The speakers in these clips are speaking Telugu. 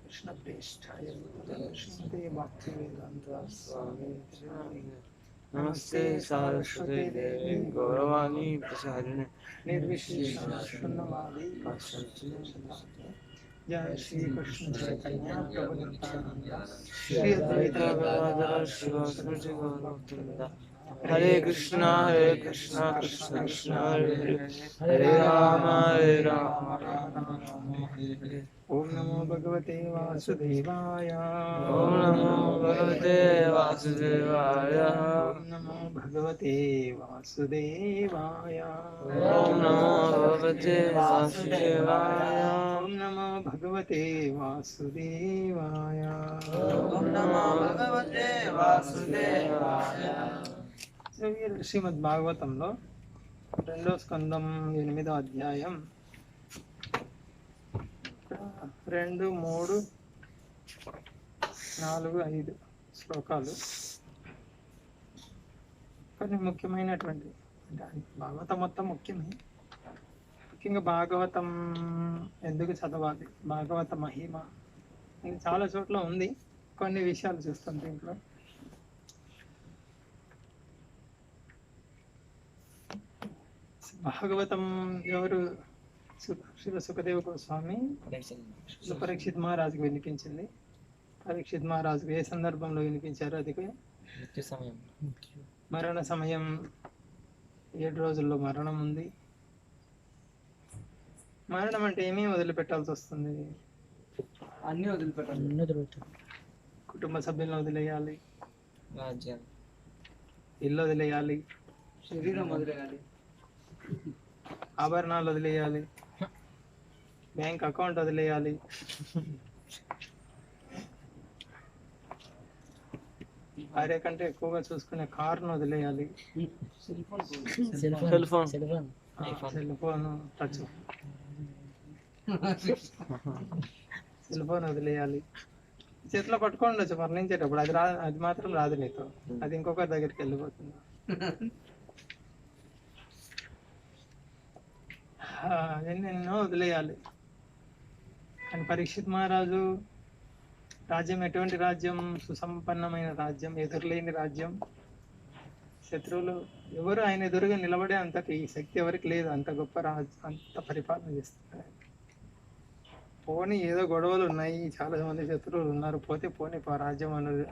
कृष्ण प्रेष्ठाय श्रीमते भक्तिवेदांत स्वामी नमस्ते सारस्वती देवी गौरवाणी प्रसारिणे निर्विशेष शून्यवादी जय श्री कृष्ण चैतन्य प्रभु नित्यानंद श्री अद्वैत गदाधर शिवासादि गौरभक्तवृंद हरे कृष्णा कृष्ण कृष्ण हरे हरे हरे राम राम राम हरे हरे। ओम नमो भगवते वासुदेवाय ओम नमो भगवते वासुदेवाय ओम नमो भगवते वासुदेवाय ओम नमो भगवते वासुदेवाय ओम नमो भगवते वासुदेवाय ओम नमो भगवते वासुदेवाय। శ్రీమద్ భాగవతంలో రెండో స్కందం 8వ అధ్యాయం 2, 3, 4, 5 శ్లోకాలు కొన్ని ముఖ్యమైనటువంటి అంటే భాగవతం మొత్తం ముఖ్యమే. ముఖ్యంగా భాగవతం ఎందుకు చదవాలి, భాగవత మహిమ ఇది చాలా చోట్ల ఉంది. కొన్ని విషయాలు చూస్తాం దీంట్లో. భాగవతం ఎవరు? శ్రీ సుఖదేవ గోస్వామి పరీక్షిత్ మహారాజుకు వినిపించింది. పరీక్షిత్ మహారాజుకు ఏ సందర్భంలో వినిపించారు? అది మరణ సమయం, 7 రోజుల్లో మరణం ఉంది. మరణం అంటే ఏమేమి వదిలిపెట్టాల్సి వస్తుంది? అన్ని వదిలిపెట్టాలి. కుటుంబ సభ్యులను వదిలేయాలి, ఇల్లు వదిలేయాలి, శరీరం వదిలేయాలి, ఆభరణాలు వదిలేయాలి, బ్యాంక్ అకౌంట్ వదిలేయాలి, భార్య కంటే ఎక్కువగా చూసుకునే కారును వదిలేయాలి, cell phone touch cell phone వదిలేయాలి. చేతిలో పట్టుకోండొచ్చు మరణించేటప్పుడు, అది మాత్రం రాదు నీతో, అది ఇంకొకరి దగ్గరికి వెళ్ళిపోతుంది. ఎన్నెన్నో వదిలేయాలి. కానీ పరీక్షిత్ మహారాజు రాజ్యం ఎటువంటి రాజ్యం? సుసంపన్నమైన రాజ్యం, ఎదురులేని రాజ్యం. శత్రువులు ఎవరు ఆయన ఎదురుగా నిలబడే అంతటి శక్తి ఎవరికి లేదు. అంత గొప్ప అంత పరిపాలన చేస్తారు. పోనీ ఏదో గొడవలు ఉన్నాయి, చాలా మంది శత్రువులు ఉన్నారు, పోతే పోనీ రాజ్యం అనేది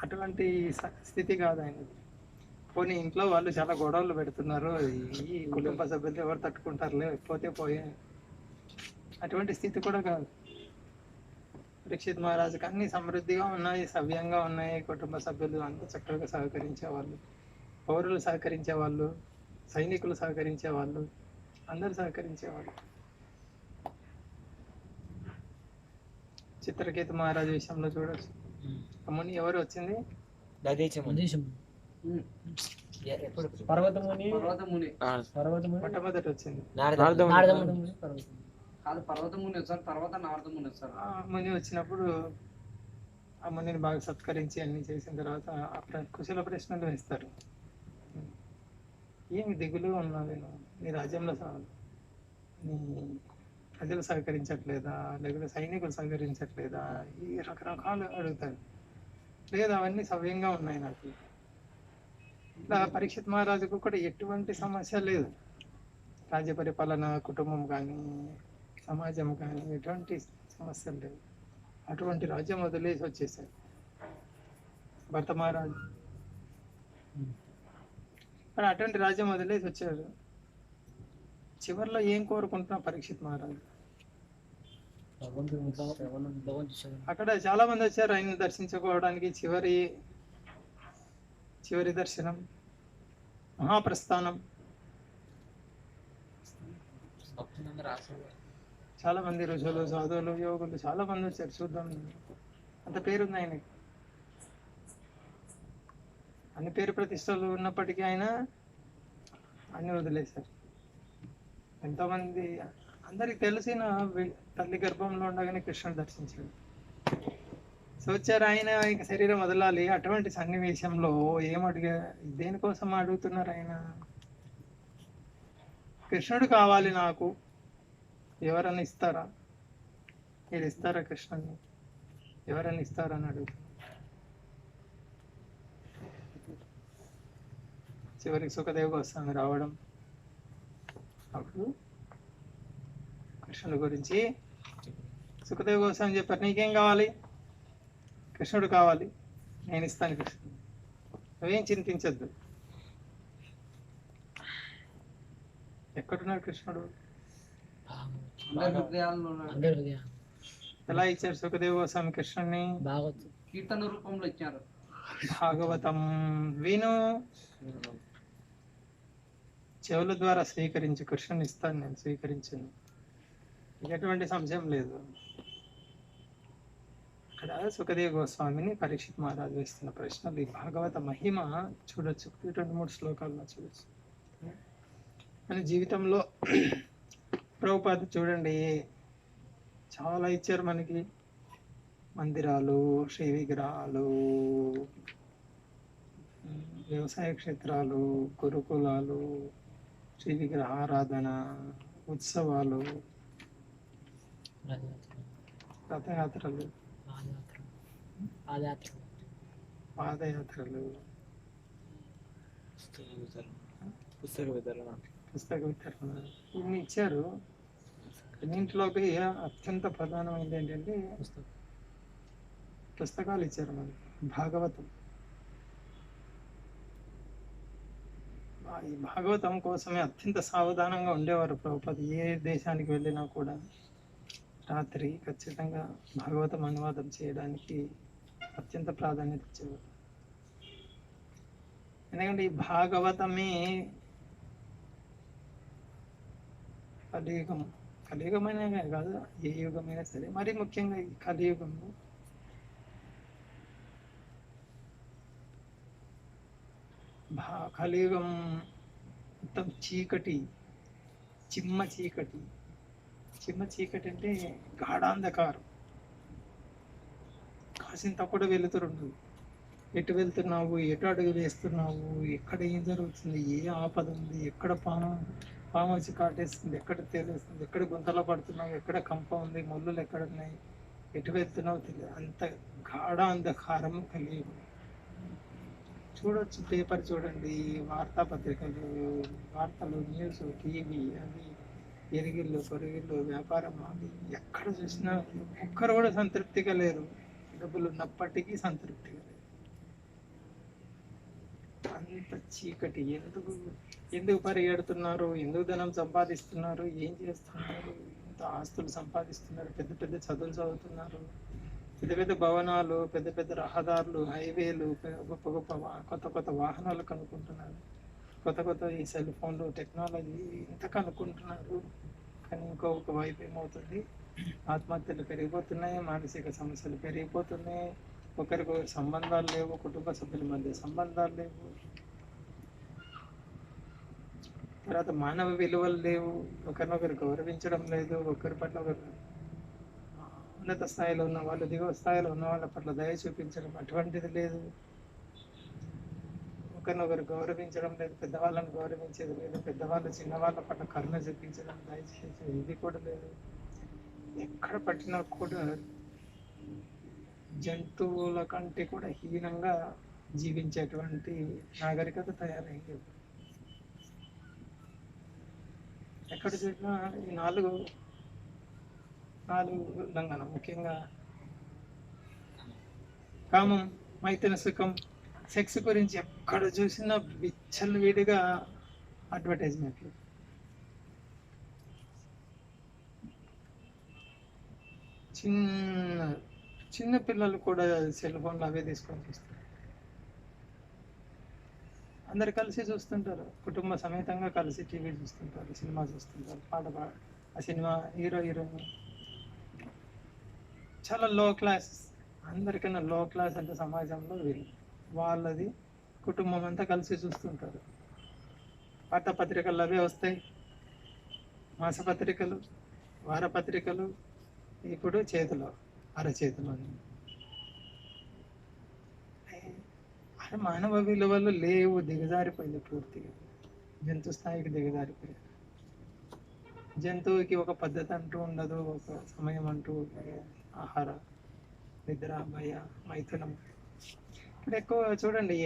అటువంటి స్థితి కాదు ఆయనది. పోనీ ఇంట్లో వాళ్ళు చాలా గొడవలు పెడుతున్నారు, ఈ కుటుంబ సభ్యులు ఎవరు తట్టుకుంటారులే, పోతే పోయే అటువంటి స్థితి కూడా కాదు. పరీక్షిత్ మహారాజుకి అన్ని సమృద్ధిగా ఉన్నాయి, సవ్యంగా ఉన్నాయి. కుటుంబ సభ్యులు అంతా చక్కగా సహకరించేవాళ్ళు, పౌరులు సహకరించేవాళ్ళు, సైనికులు సహకరించేవాళ్ళు, అందరూ సహకరించేవాళ్ళు. చిత్రకేతు మహారాజు విషయంలో చూడొచ్చు. ముని ఎవరు వచ్చింది? మొట్టమొదటి వచ్చింది ముని వచ్చినప్పుడు ఆ మునిని బాగా సత్కరించి అన్ని చేసిన తర్వాత కుశల ప్రశ్నలు వేస్తారు. ఏమి దిగులు ఉన్నావు, నీ రాజ్యంలో నీ ప్రజలు సహకరించట్లేదా, లేకపోతే సైనికులు సహకరించట్లేదా, ఈ రకరకాలు అడుగుతారు. లేదు, అవన్నీ సవ్యంగా ఉన్నాయి నాకు. ఇట్లా పరీక్షిత్ మహారాజుకు కూడా ఎటువంటి సమస్య లేదు. రాజ్య పరిపాలన, కుటుంబం కానీ సమాజం కానీ ఎటువంటి సమస్యలు లేవు. అటువంటి రాజ్యం వదిలేసి వచ్చేసారు భరత మహారాజు. మరి అటువంటి రాజ్యం వదిలేసి వచ్చారు. చివరిలో ఏం కోరుకుంటున్నా పరీక్షిత్ మహారాజు? అక్కడ చాలా మంది వచ్చారు ఆయన దర్శించుకోవడానికి. చివరి దర్శనం, మహాప్రస్థానం. చాలా మంది ఋషులు, సాధువులు, యోగులు చాలా మంది వచ్చారు. చూద్దాం, అంత పేరుంది ఆయనకి. అన్ని పేరు ప్రతిష్టలు ఉన్నప్పటికీ ఆయన అన్ని వదిలేశారు. ఎంతోమంది, అందరికి తెలిసిన తల్లి గర్భంలో ఉండగానే కృష్ణుడు దర్శించాడు. సో వచ్చారు ఆయన, ఇక శరీరం వదలాలి. అటువంటి సన్నివేశంలో ఏమడిగా, దేనికోసం అడుగుతున్నారు ఆయన? కృష్ణుడు కావాలి నాకు, ఎవరన్నా ఇస్తారా? మీరు ఇస్తారా కృష్ణుని? ఎవరన్నా ఇస్తారని అడుగుతున్నారు. చివరికి సుఖదేవ్ గోస్వామి రావడం, అప్పుడు కృష్ణుడి గురించి సుఖదేవ్ గోస్వామి చెప్పారు, నీకేం కావాలి? కృష్ణుడు కావాలి, నేను ఇస్తాను కృష్ణుడు, నువ్వేం చింతించద్దు. ఎక్కడున్నాడు కృష్ణుడు? అందరి హృదయాల్లో ఉన్నాడు. ఎలా ఇచ్చారు సుఖదేవ్ గోస్వామి కృష్ణుడిని? కీర్తన రూపంలో ఇచ్చారు. భాగవతం విను, చెవుల ద్వారా స్వీకరించి, కృష్ణుని ఇస్తాను నేను, స్వీకరించను, ఎటువంటి సంశయం లేదు. ఇక్కడ సుఖదేవ్ గోస్వామిని పరీక్షిత్ మహారాజు వేస్తున్న ప్రశ్నలు, ఈ భాగవత మహిమ చూడొచ్చు, 2-3 శ్లోకాల్లో చూడొచ్చు. మన జీవితంలో ప్రభుపాద చూడండి, చాలా ఇచ్చారు మనకి. మందిరాలు, శ్రీ విగ్రహాలు, వ్యవసాయ క్షేత్రాలు, గురుకులాలు, శ్రీ విగ్రహ ఆరాధన, ఉత్సవాలు, రథయాత్రలు, పాదయాత్రలు, పుస్తక వితరణ, ఇన్ని ఇచ్చారు. దీంట్లోకి అత్యంత ప్రధానమైనది ఏంటంటే పుస్తకాలు ఇచ్చారు మనకి. భాగవతం, ఈ భాగవతం కోసమే అత్యంత సావధానంగా ఉండేవారు ప్రభుపాద. ఏ దేశానికి వెళ్ళినా కూడా రాత్రి ఖచ్చితంగా భాగవతం అనువాదం చేయడానికి అత్యంత ప్రాధాన్యత ఇచ్చేవారు. ఎందుకంటే ఈ భాగవతమే కలియుగం, కలియుగమైనా కాదు, ఏ యుగమైనా సరే, మరి ముఖ్యంగా ఈ కలియుగంలో కలియుగం మొత్తం చీకటి, చిమ్మ చీకటి. చిమ్మ చీకటి అంటే గాఢాంధకారం, కాసింత కూడా వెలుతురుండదు. ఎటు వెళ్తున్నావు, ఎటు అడుగు వేస్తున్నావు, ఎక్కడ ఏం జరుగుతుంది, ఏ ఆపద ఉంది, ఎక్కడ పాము వచ్చి కాటేస్తుంది, ఎక్కడ తేలేస్తుంది, ఎక్కడ గుంతలో పడుతున్నావు, ఎక్కడ కంప ఉంది, ముళ్ళులు ఎక్కడ ఉన్నాయి, ఎటు వెళ్తున్నావు తెలియదు. అంత గాఢాంధకారం కలియుగం. చూడొచ్చు, పేపర్ చూడండి, వార్తాపత్రికలు, వార్తలు, న్యూస్, టీవీ, అవి ఎరిగిళ్ళు పొరిగిళ్ళు, వ్యాపారం, అవి ఎక్కడ చూసినా ఒక్కరు కూడా సంతృప్తిగా లేరు. డబ్బులు ఉన్నప్పటికీ సంతృప్తిగా లేరు. అంత చీకటి. ఎందుకు పరిగెడుతున్నారు, ఎందుకు ధనం సంపాదిస్తున్నారు, ఏం చేస్తున్నారు, ఎంత ఆస్తులు సంపాదిస్తున్నారు, పెద్ద పెద్ద చదువులు చదువుతున్నారు, పెద్ద పెద్ద భవనాలు, పెద్ద పెద్ద రహదారులు, హైవేలు, గొప్ప గొప్ప కొత్త కొత్త వాహనాలు కనుక్కుంటున్నారు, కొత్త కొత్త ఈ సెల్ ఫోన్లు, టెక్నాలజీ ఇంత కనుక్కుంటున్నారు. కానీ ఇంకొక వైపు ఏమవుతుంది, ఆత్మహత్యలు పెరిగిపోతున్నాయి, మానసిక సమస్యలు పెరిగిపోతున్నాయి, ఒకరికొకరు సంబంధాలు లేవు, కుటుంబ సభ్యుల మధ్య సంబంధాలు లేవు, తర్వాత మానవ విలువలు లేవు, ఒకరినొకరు గౌరవించడం లేదు, ఒకరి పట్ల ఒకరు ఉన్నత స్థాయిలో ఉన్న వాళ్ళు దిగువ స్థాయిలో ఉన్న వాళ్ళ పట్ల దయ చూపించడం అటువంటిది లేదు, ఒకరినొకరు గౌరవించడం లేదు, పెద్దవాళ్ళని గౌరవించేది లేదు, పెద్దవాళ్ళు చిన్నవాళ్ళ పట్ల కరుణ చూపించడం, దయచేసి ఇది కూడా లేదు. ఎక్కడ పట్టినా కూడా జంతువుల కంటే కూడా హీనంగా జీవించేటువంటి నాగరికత తయారైంది. ఎక్కడ చూసినా ఈ నాలుగు ఉల్లంఘన, ముఖ్యంగా కామం, మైథున సుఖం, సెక్స్ గురించి ఎక్కడ చూసినా విచ్చలవిడిగా అడ్వర్టైజ్మెంట్లు. చిన్న పిల్లలు కూడా సెల్ ఫోన్లు అవే తీసుకొని చూస్తారు. అందరు కలిసి చూస్తుంటారు, కుటుంబ సమేతంగా కలిసి టీవీ చూస్తుంటారు, సినిమా చూస్తుంటారు, ఆ సినిమా హీరో హీరోయిన్ చాలా లో క్లాస్, అందరికన్నా లో క్లాస్ అంటే సమాజంలో వీళ్ళు, వాళ్ళది కుటుంబం అంతా కలిసి చూస్తుంటారు. వార్తాపత్రికలు అవే వస్తాయి, మాసపత్రికలు, వారపత్రికలు, ఇప్పుడు చేతిలో, అరచేతిలో. మానవ విలువలు లేవు, దిగజారిపోయింది పూర్తిగా, జంతు స్థాయికి దిగజారిపోయింది. జంతువుకి ఒక పద్ధతి అంటూ ఉండదు, ఒక సమయం అంటూ, ఆహార, నిద్ర, భయ, మైథునం. ఇప్పుడు ఎక్కువ చూడండి,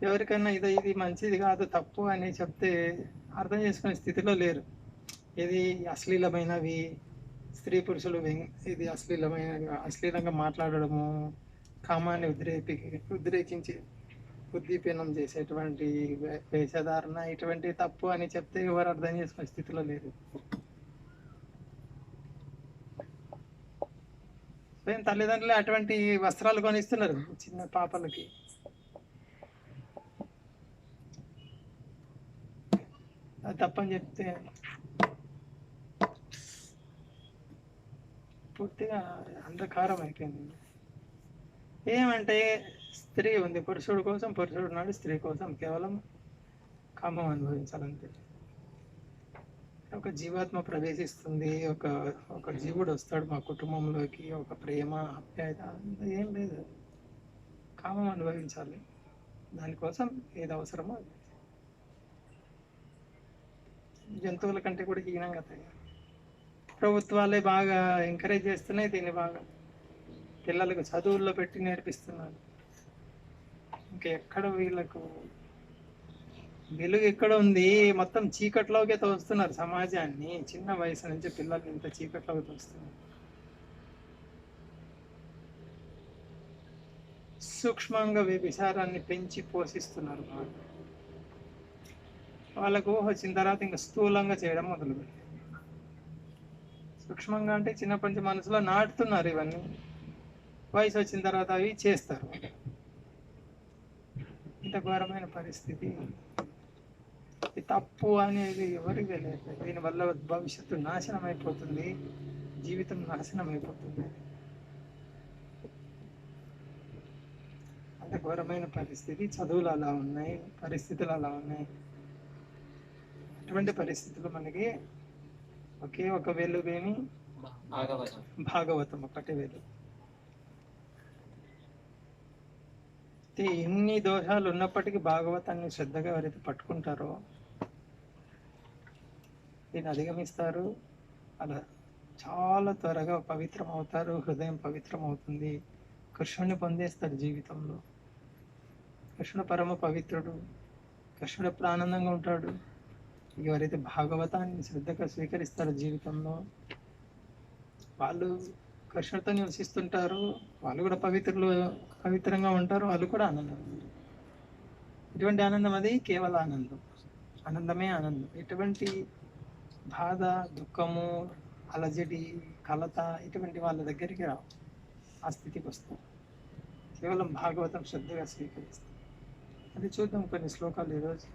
ఎవరికైనా ఇది మంచిది కాదు, తప్పు అని చెప్తే అర్థం చేసుకునే స్థితిలో లేరు. ఇది అశ్లీలమైనవి, స్త్రీ పురుషులు ఇది అశ్లీలంగా మాట్లాడడము, కామాన్ని ఉద్రేకించి ఉద్దీపనం చేసేటువంటి వేషధారణ, ఇటువంటి తప్పు అని చెప్తే ఎవరు అర్థం చేసుకునే స్థితిలో లేరు. స్వయం తల్లిదండ్రులు అటువంటి వస్త్రాలు కొనిస్తున్నారు చిన్న పాపలకి. అది తప్పని చెప్తే పూర్తిగా అంధకారం అయిపోయింది. ఏమంటే స్త్రీ ఉంది, పురుషుడు కోసం పురుషుడు ఉన్నాడు, స్త్రీ కోసం కేవలం కామం అనుభవించాలంతే. ఒక జీవాత్మ ప్రవేశిస్తుంది, ఒక జీవుడు వస్తాడు మా కుటుంబంలోకి, ఒక ప్రేమ, ఆప్యాయత ఏం లేదు, కామం అనుభవించాలి. దానికోసం ఏది అవసరమో అది. జంతువుల కంటే కూడా హీనంగా తయారు. ప్రభుత్వాలే బాగా ఎంకరేజ్ చేస్తున్నాయి దీన్ని, బాగా పిల్లలకు చదువుల్లో పెట్టి నేర్పిస్తున్నారు. ఇంకా ఎక్కడ వీళ్ళకు వెలుగు ఎక్కడ ఉంది? మొత్తం చీకట్లోకి తోస్తున్నారు సమాజాన్ని. చిన్న వయసు నుంచి పిల్లల్ని ఇంత చీకట్లోకి తోస్తున్నారు. సూక్ష్మంగా వ్యభిచారాన్ని పెంచి పోషిస్తున్నారు. వాళ్ళకు వచ్చిన తర్వాత ఇంకా స్థూలంగా చేయడం మొదలుపెట్టారు. సూక్ష్మంగా అంటే చిన్నప్పటి నుంచి మనసులో నాటుతున్నారు ఇవన్నీ, వయసు వచ్చిన తర్వాత అవి చేస్తారు. ఇంత ఘోరమైన పరిస్థితి. ఈ తప్పు అనేది ఎవరికి తెలియదు. దీనివల్ల భవిష్యత్తు నాశనం అయిపోతుంది, జీవితం నాశనం అయిపోతుంది. అంత ఘోరమైన పరిస్థితి. చదువులు అలా ఉన్నాయి, పరిస్థితులు అలా ఉన్నాయి. అటువంటి పరిస్థితులు మనకి ఒకే ఒక వెలుగుని భాగవతం ఒకటే వెలుగు. ఎన్ని దోషాలు ఉన్నప్పటికీ భాగవతాన్ని శ్రద్ధగా ఎవరైతే పట్టుకుంటారో దీన్ని అధిగమిస్తారు. అలా చాలా త్వరగా పవిత్రం అవుతారు, హృదయం పవిత్రం అవుతుంది, కృష్ణుని పొందేస్తారు జీవితంలో. కృష్ణుడు పరమ పవిత్రుడు, కృష్ణుడు ఎప్పుడు ఆనందంగా ఉంటాడు. ఎవరైతే భాగవతాన్ని శ్రద్ధగా స్వీకరిస్తారో జీవితంలో వాళ్ళు కృష్ణుడితో నివసిస్తుంటారు, వాళ్ళు కూడా పవిత్రంగా ఉంటారు, వాళ్ళు కూడా ఆనందం. ఇటువంటి ఆనందం అది కేవల ఆనందం, ఆనందమే ఆనందం. ఎటువంటి బాధ, దుఃఖము, అలజడి, కలత ఇటువంటి వాళ్ళ దగ్గరికి రావు, ఆ స్థితికి వస్తాం. కేవలం భాగవతం శ్రద్ధగా స్వీకరిస్తాం. అది చూద్దాం కొన్ని శ్లోకాలు ఈరోజు.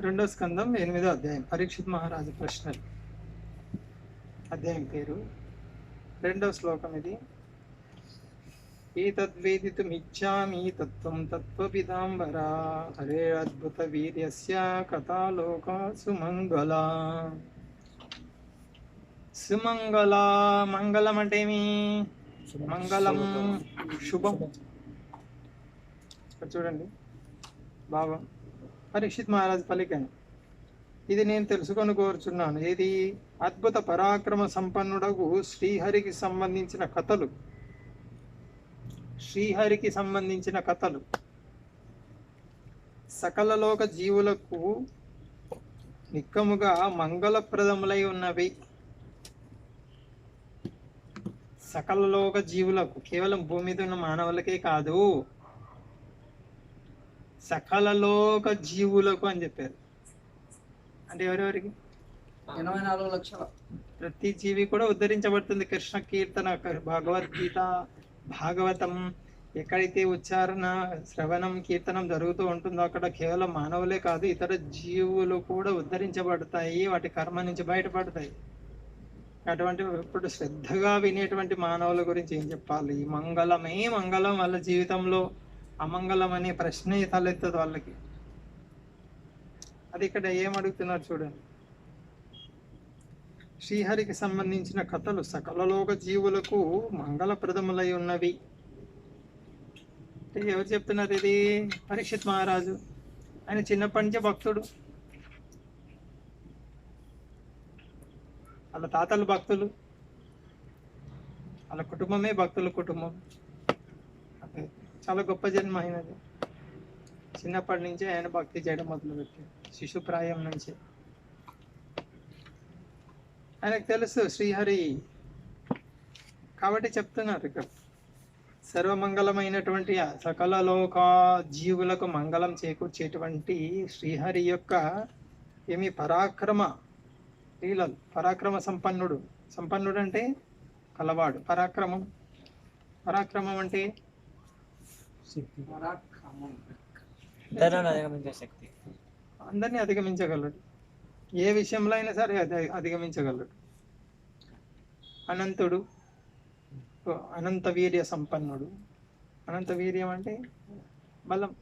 రెండో స్కందం 8వ అధ్యాయం, పరీక్షిత్ మహారాజు ప్రశ్నలు. అధ్యాయం పేరు, 2వ శ్లోకం ఇది. ఏతద్వేదితుమిచ్చామి తత్వం తత్వవిదాంబరా, హరే అద్భుత వీర్యస్య కథాలోక సుమంగళ. సుమంగళ, మంగళం అంటే ఏమి? మంగళం, శుభం. చూడండి భావం. పరీక్షిత్ మహారాజు పలికాను, ఇది నేను తెలుసుకొని కోరుచున్నాను. ఇది అద్భుత పరాక్రమ సంపన్నుడకు శ్రీహరికి సంబంధించిన కథలు. శ్రీహరికి సంబంధించిన కథలు సకల లోక జీవులకు నిక్కముగా మంగళప్రదములై ఉన్నవి. సకల లోక జీవులకు, కేవలం భూమి మీద ఉన్న మానవులకే కాదు, సకల లోక జీవులకు అని చెప్పారు. అంటే ఎవరెవరికి? 84 లక్షల. ప్రతి జీవి కూడా ఉద్ధరించబడుతుంది. కృష్ణ కీర్తన, భగవద్గీత, భాగవతం ఎక్కడైతే ఉచ్చారణ, శ్రవణం, కీర్తనం జరుగుతూ ఉంటుందో అక్కడ కేవలం మానవులే కాదు, ఇతర జీవులు కూడా ఉద్ధరించబడతాయి, వాటి కర్మ నుంచి బయటపడతాయి. అటువంటి ఇప్పుడు శ్రద్ధగా వినేటువంటి మానవుల గురించి ఏం చెప్పాలి? మంగళమే మంగళం. వాళ్ళ జీవితంలో అమంగళం అనే ప్రశ్నే తలెత్తదు వాళ్ళకి. అది ఇక్కడ ఏమడుగుతున్నారు చూడండి. శ్రీహరికి సంబంధించిన కథలు సకల లోక జీవులకు మంగళప్రదములై ఉన్నవి. అంటే ఎవరు చెప్తున్నారు ఇది? పరీక్షిత్ మహారాజు. ఆయన చిన్నప్పటి నుంచే భక్తుడు, వాళ్ళ తాతలు భక్తులు, వాళ్ళ కుటుంబమే భక్తుల కుటుంబం. అంటే చాలా గొప్ప జన్మ అయినది. చిన్నప్పటి నుంచే ఆయన భక్తి చేయడం మొదలుపెట్టాడు, శిశుప్రాయం నుంచి. ఆయనకు తెలుసు శ్రీహరి కాబట్టి చెప్తున్నారు ఇక్కడ. సర్వమంగళమైనటువంటి సకల లోక జీవులకు మంగళం చేకూర్చేటువంటి శ్రీహరి యొక్క ఏమి పరాక్రమ లీలలు. పరాక్రమ సంపన్నుడు. సంపన్నుడు అంటే కలవాడు. పరాక్రమం, పరాక్రమం అంటే పరాక్రమం. శక్తి. అందరినీ అధిగమించగలడు, ఏ విషయంలో అయినా సరే అధిగమించగలడు. అనంతుడు, అనంత వీర్య సంపన్నుడు. అనంత వీర్యం అంటే బలం,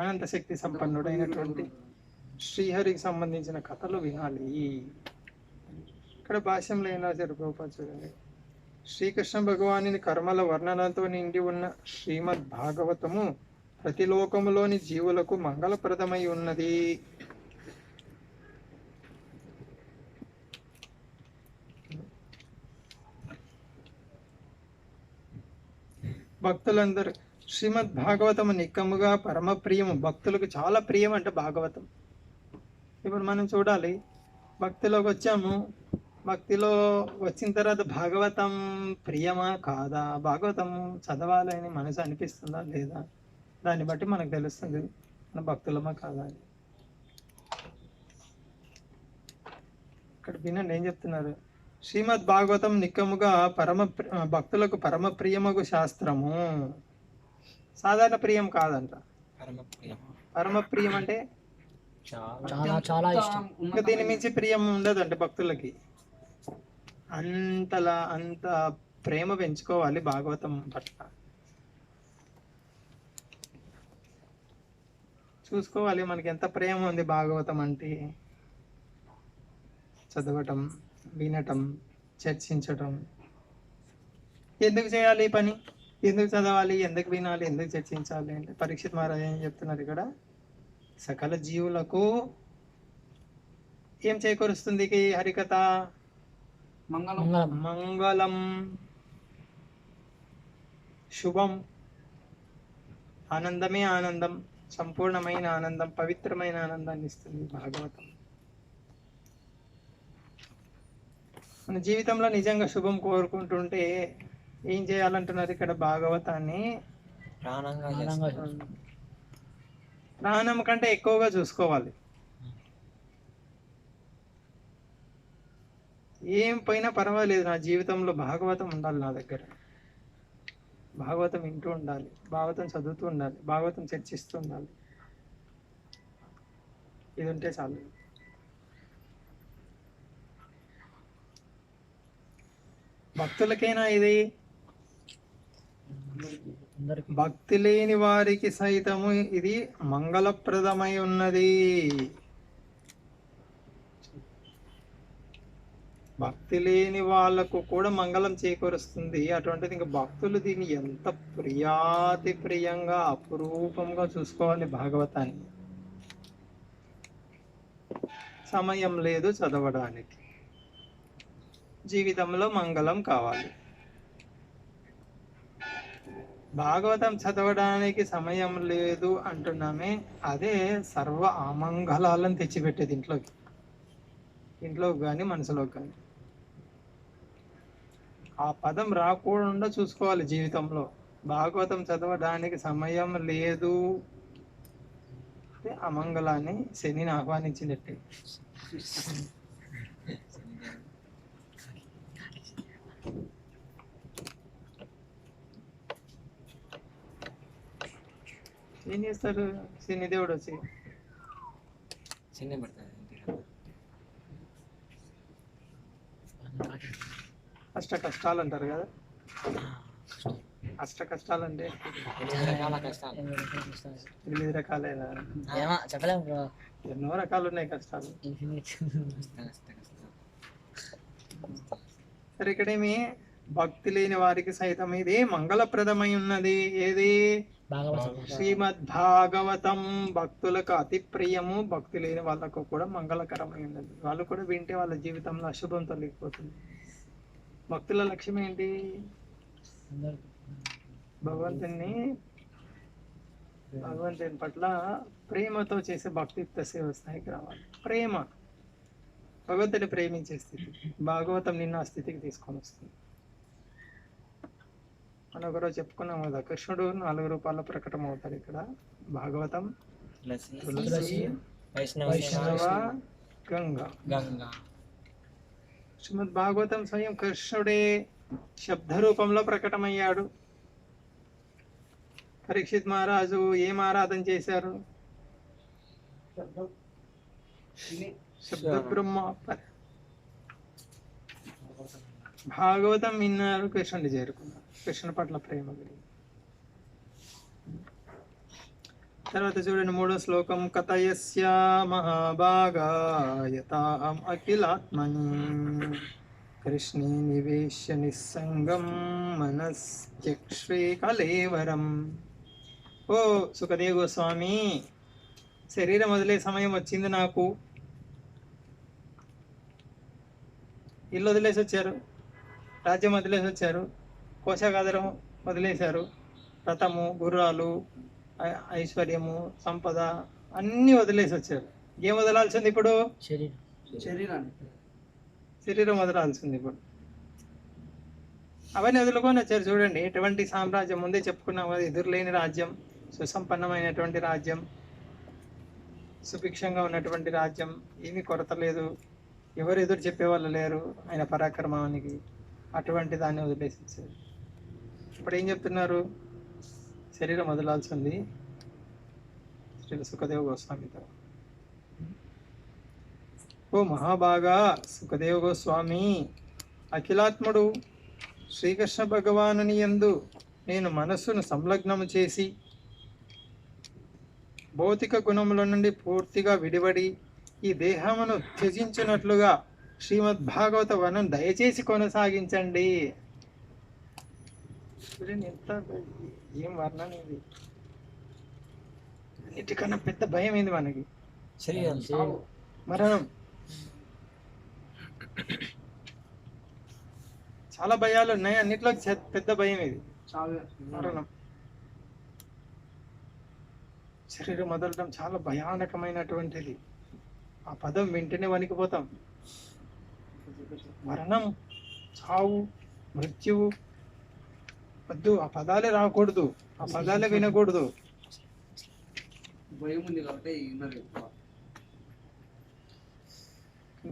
అనంత శక్తి సంపన్నుడు అయినటువంటి శ్రీహరికి సంబంధించిన కథలు వినాలి. ఇక్కడ భాష్యంలో ఏం రాశారు ప్రభుపాద చూడండి. శ్రీకృష్ణ భగవానుని కర్మల వర్ణనతో నిండి ఉన్న శ్రీమద్ భాగవతము ప్రతి లోకములోని జీవులకు మంగళప్రదమై ఉన్నది. భక్తులందరూ శ్రీమద్ భాగవతము నిక్కముగా పరమ ప్రియము. భక్తులకు చాలా ప్రియం అంటే భాగవతం. ఇప్పుడు మనం చూడాలి, భక్తిలోకి వచ్చాము, భక్తిలో వచ్చిన తర్వాత భాగవతం ప్రియమా కాదా, భాగవతం చదవాలని మనసు అనిపిస్తుందా లేదా, దాన్ని బట్టి మనకు తెలుస్తుంది మన భక్తులమా కాదా అని. ఇక్కడ వినండి ఏం చెప్తున్నారు. శ్రీమద్ భాగవతం నిక్కముగా భక్తులకు పరమ ప్రియమగు శాస్త్రము. సాధారణ ప్రియం కాదంట, పరమ ప్రియం అంటే చాలా చాలా ఇష్టం. ఇంకా దీని మించి ప్రియం ఉండదంటే భక్తులకి. అంత ప్రేమ పెంచుకోవాలి భాగవతం పట్ల. చూసుకోవాలి మనకి ఎంత ప్రేమ ఉంది భాగవతం అంటే. చదవటం, వినటం, చర్చించటం. ఎందుకు చేయాలి ఈ పని? ఎందుకు చదవాలి, ఎందుకు వినాలి, ఎందుకు చర్చించాలి అంటే పరీక్షిత్ మహారాజ్ ఏం చెప్తున్నారు ఇక్కడ. సకల జీవులకు ఏం చేకూరుస్తుంది ఈ హరికథ? మంగళం, శుభం, ఆనందమే ఆనందం, సంపూర్ణమైన ఆనందం, పవిత్రమైన ఆనందాన్ని ఇస్తుంది భాగవతం. మన జీవితంలో నిజంగా శుభం కోరుకుంటుంటే ఏం చేయాలంటున్నారు ఇక్కడ? భాగవతాన్ని ప్రాణం కంటే ఎక్కువగా చూసుకోవాలి. ఏం పోయినా పర్వాలేదు, నా జీవితంలో భాగవతం ఉండాలి నా దగ్గర. భాగవతం వింటూ ఉండాలి, భాగవతం చదువుతూ ఉండాలి, భాగవతం చర్చిస్తూ ఉండాలి. ఇది ఉంటే చాలు. భక్తులకైనా ఇది, భక్తి లేని వారికి సైతము ఇది మంగళప్రదమై ఉన్నది. భక్తి లేని వాళ్ళకు కూడా మంగళం చేకూరుస్తుంది. అటువంటిది ఇంకా భక్తులు దీన్ని ఎంత ప్రియాతి ప్రియంగా అపురూపంగా చూసుకోవాలి భాగవతాన్ని. సమయం లేదు చదవడానికి, జీవితంలో మంగళం కావాలి. భాగవతం చదవడానికి సమయం లేదు అంటున్నామే, అదే సర్వ అమంగళాలను తెచ్చిపెట్టేది ఇంట్లోకి కానీ మనసులోకి కానీ. ఆ పదం రాకుండా చూసుకోవాలి జీవితంలో. భాగవతం చదవడానికి సమయం లేదు, అమంగళాన్ని శనిని ఆహ్వానించినట్టే. ఏం చేస్తారు శనిదేవుడు వచ్చి? అష్ట కష్టాలు అంటారు కదా. అష్ట కష్టాలు అంటే 8 రకాలైన, ఎన్నో రకాలు ఉన్నాయి కష్టాలు. సరే ఇక్కడేమి భక్తి లేని వారికి సైతం ఇది మంగళప్రదమై ఉన్నది. ఏది? భాగవతం. శ్రీమద్ భాగవతం భక్తులకు అతి ప్రియము, భక్తి లేని వాళ్ళకు కూడా మంగళకరమై ఉన్నది. వాళ్ళు కూడా వింటే వాళ్ళ జీవితంలో అశుభం తొలగిపోతుంది. భక్తుల లక్ష్యం ఏంటి? భగవంతుని పట్ల ప్రేమతో చేసే భక్తియుక్త సేవ స్థాయికి రావాలి. ప్రేమ భగవంతుని ప్రేమించే స్థితి. భాగవతం నిన్న ఆ స్థితికి తీసుకొని వస్తుంది. మనం ఒకరోజు చెప్పుకున్నాం కదా, కృష్ణుడు 4 రూపాయల ప్రకటన అవుతాడు ఇక్కడ. భాగవతం, తులసి, వైష్ణవ, గంగా. శ్రీమద్ భాగవతం స్వయం కృష్ణుడే శబ్ద రూపంలో ప్రకటమయ్యాడు. పరీక్షిత్ మహారాజు ఏం ఆరాధన చేశారు? శబ్ద బ్రహ్మ. భాగవతం విన్నారు, కృష్ణుని చేరుకున్నారు. కృష్ణుని పట్ల ప్రేమ కలిగి. తర్వాత చూడండి 3వ శ్లోకం. కథయస్య మహాభాగా యతాహం అఖిలాత్మని కృష్ణే నివేశ్య నిస్సంగం మనస్త్యక్ష్వే కలేవరం. ఓ సుఖదేవ గోస్వామి, శరీరం వదిలే సమయం వచ్చింది నాకు. ఇల్లు వదిలేసి వచ్చారు, రాజ్యం వదిలేసి వచ్చారు, కోశాగాదరం వదిలేశారు, రథము, గుర్రాలు, ఐశ్వర్యము, సంపద అన్నీ వదిలేసి వచ్చారు. ఏం వదలాల్సింది ఇప్పుడు? శరీరం వదలాల్సింది ఇప్పుడు. అవన్నీ వదులుకొని వచ్చారు. చూడండి ఎటువంటి సామ్రాజ్యం, ముందే చెప్పుకున్నాం కదా, ఎదురులేని రాజ్యం, సుసంపన్నమైనటువంటి రాజ్యం, సుభిక్షంగా ఉన్నటువంటి రాజ్యం, ఏమీ కొరత లేదు, ఎవరు ఎదురు చెప్పేవాళ్ళు లేరు ఆయన పరాక్రమానికి. అటువంటి దాన్ని వదిలేసి వచ్చారు. ఇప్పుడు ఏం చెప్తున్నారు? శరీరం వదలాల్సింది శ్రీ సుఖదేవ గోస్వామితో. ఓ మహాభాగా సుఖదేవ గోస్వామి, అఖిలాత్ముడు శ్రీకృష్ణ భగవానుని యందు నేను మనస్సును సంలగ్నము చేసి భౌతిక గుణముల నుండి పూర్తిగా విడివడి ఈ దేహమును త్యజించినట్లుగా శ్రీమద్ భాగవత వనం దయచేసి కొనసాగించండి. ఎంత ఏం వర్ణన ఇది! అన్నిటికన్నా పెద్ద భయం ఏంది మనకి? మరణం. చాలా భయాలు ఉన్నాయి, అన్నిట్లో పెద్ద భయం ఇది మరణం. శరీరం వదలడం చాలా భయానకమైనటువంటిది. ఆ పదం వెంటనే వణికిపోతాం. మరణం, చావు, మృత్యువు వద్దు, ఆ పదాలే రాకూడదు, ఆ పదాలే వినకూడదు. భయం ఉంది కాబట్టి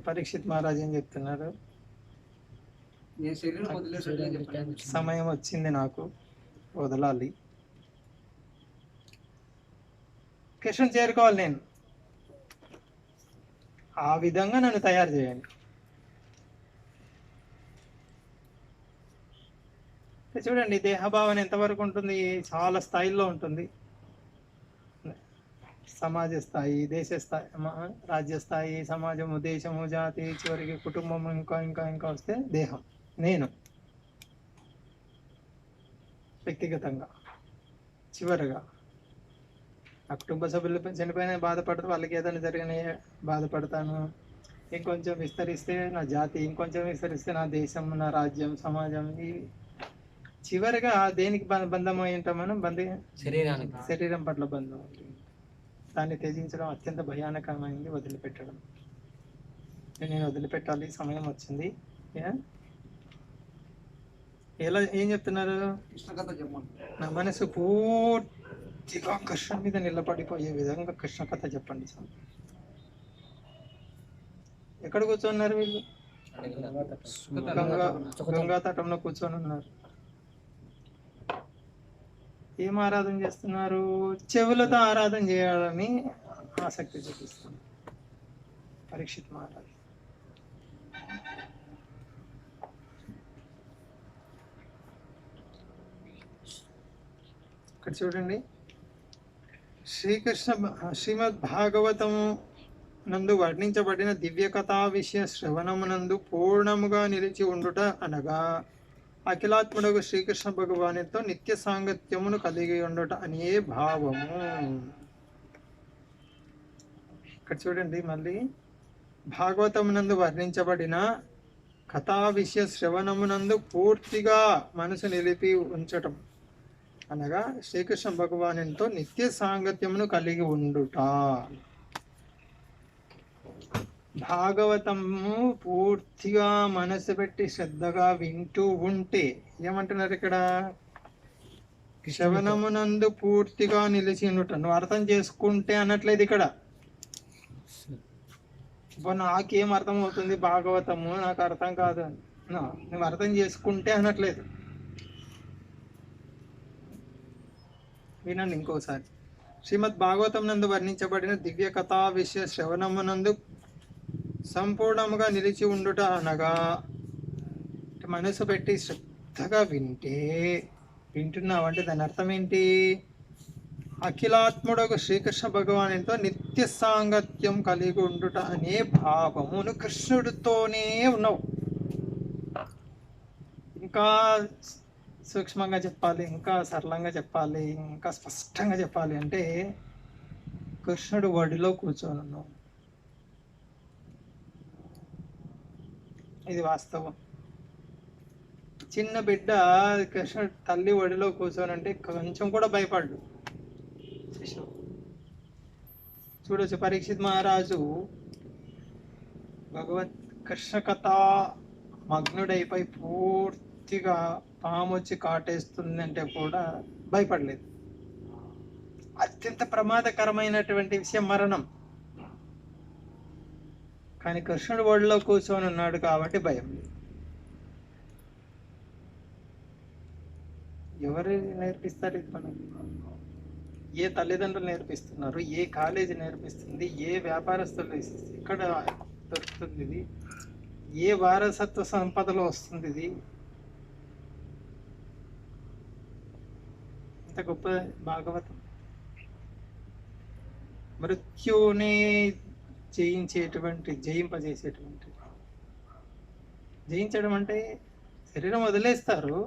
పరీక్షిత్ మహారాజ్ ఏం చెప్తున్నారు? సమయం వచ్చింది నాకు, వదలాలి, కృష్ణుని చేరుకోవాలి, నేను ఆ విధంగా నన్ను తయారు చేయండి. చూడండి దేహభావన ఎంతవరకు ఉంటుంది? చాలా స్థాయిల్లో ఉంటుంది. సమాజ స్థాయి, దేశ స్థాయి, రాజ్య స్థాయి, సమాజము, దేశము, జాతి, చివరికి కుటుంబం, ఇంకా ఇంకా ఇంకా వస్తే దేహం, నేను వ్యక్తిగతంగా. చివరిగా ఆ కుటుంబ సభ్యులు చనిపోయిన బాధపడతాను, వాళ్ళకి ఏదైనా జరిగిన బాధపడతాను. ఇంకొంచెం విస్తరిస్తే నా జాతి, ఇంకొంచెం విస్తరిస్తే నా దేశం, నా రాజ్యం, సమాజం. ఈ చివరిగా దేనికి బంధం అయి ఉంటాం మనం? శరీరం పట్ల బంధం ఉంటుంది. దాన్ని త్యజించడం అత్యంత భయానకమైంది, వదిలిపెట్టడం. నేను వదిలిపెట్టాలి, సమయం వచ్చింది. ఎలా ఏం చెప్తున్నారు? నా మనసు పూర్తిగా కృష్ణ మీద నిలబడిపోయే విధంగా కృష్ణ కథ చెప్పండి. ఎక్కడ కూర్చొన్నారు వీళ్ళు? గంగా తటంలో కూర్చొని ఉన్నారు. ఏం ఆరాధన చేస్తున్నారు? చెవులతో ఆరాధన చేయాలని ఆసక్తి చూపిస్తున్నారు పరీక్షిత్ మహారాజ్. ఇక్కడ చూడండి, శ్రీమద్ భాగవతము నందు వర్ణించబడిన దివ్య కథా విషయ శ్రవణమునందు పూర్ణముగా నిలిచి ఉండుట అనగా అఖిలాత్ముడకు శ్రీకృష్ణ భగవానుతో నిత్య సాంగత్యమును కలిగి ఉండుట అనే భావము. ఇక్కడ చూడండి మళ్ళీ, భాగవతమునందు వర్ణించబడిన కథా విషయ శ్రవణమునందు పూర్తిగా మనసు నిలిపి ఉంచటం అనగా శ్రీకృష్ణ భగవానుతో నిత్య సాంగత్యమును కలిగి ఉండుట. భాగవతము పూర్తిగా మనసు పెట్టి శ్రద్ధగా వింటూ ఉంటే ఏమంటున్నారు ఇక్కడ, శ్రవణమునందు పూర్తిగా నిలిచి ఉండుట. నువ్వు అర్థం చేసుకుంటే అనట్లేదు ఇక్కడ. నాకేం అర్థం అవుతుంది భాగవతము, నాకు అర్థం కాదు అని నువ్వు అర్థం చేసుకుంటే అనట్లేదు. వినండి ఇంకోసారి. శ్రీమద్ భాగవతం నందు వర్ణించబడిన దివ్య కథా విషయ శ్రవణమునందు సంపూర్ణముగా నిలిచి ఉండుట అనగా మనసు పెట్టి శ్రద్ధగా వింటున్నావు అంటే దాని అర్థం ఏంటి, అఖిలాత్ముడకు శ్రీకృష్ణ భగవానుతో నిత్య సాంగత్యం కలిగి ఉండుట అనే భావమును కృష్ణుడితోనే ఉన్నావు. ఇంకా సూక్ష్మంగా చెప్పాలి, ఇంకా సరళంగా చెప్పాలి, ఇంకా స్పష్టంగా చెప్పాలి అంటే కృష్ణుడు ఒడిలో కూర్చొని ఉన్నావు. ఇది వాస్తవం. చిన్న బిడ్డ కృష్ణుడు తల్లి ఒడిలో కూర్చొని అంటే కొంచెం కూడా భయపడ్డు. చూడొచ్చు, పరీక్షిత్ మహారాజు భగవత్ కృష్ణ కథ మగ్నుడైపోయి పూర్తిగా పాము వచ్చి కాటేస్తుంది అంటే కూడా భయపడలేదు. అత్యంత ప్రమాదకరమైనటువంటి విషయం మరణం. కానీ కృష్ణుడు ఒడిలో కూర్చొని ఉన్నాడు కాబట్టి భయం లేదు. ఎవరు నేర్పిస్తారు ఇది మనకు? ఏ తల్లిదండ్రులు నేర్పిస్తున్నారు, ఏ కాలేజీ నేర్పిస్తుంది, ఏ వ్యాపారస్తులు ఎక్కడ దొరుకుతుంది ఇది, ఏ వారసత్వ సంపదలో వస్తుంది ఇది? ఇంత గొప్ప భాగవతం. మృత్యునే జయింపజేసేటువంటి, జయించడం అంటే శరీరం వదిలేస్తారు,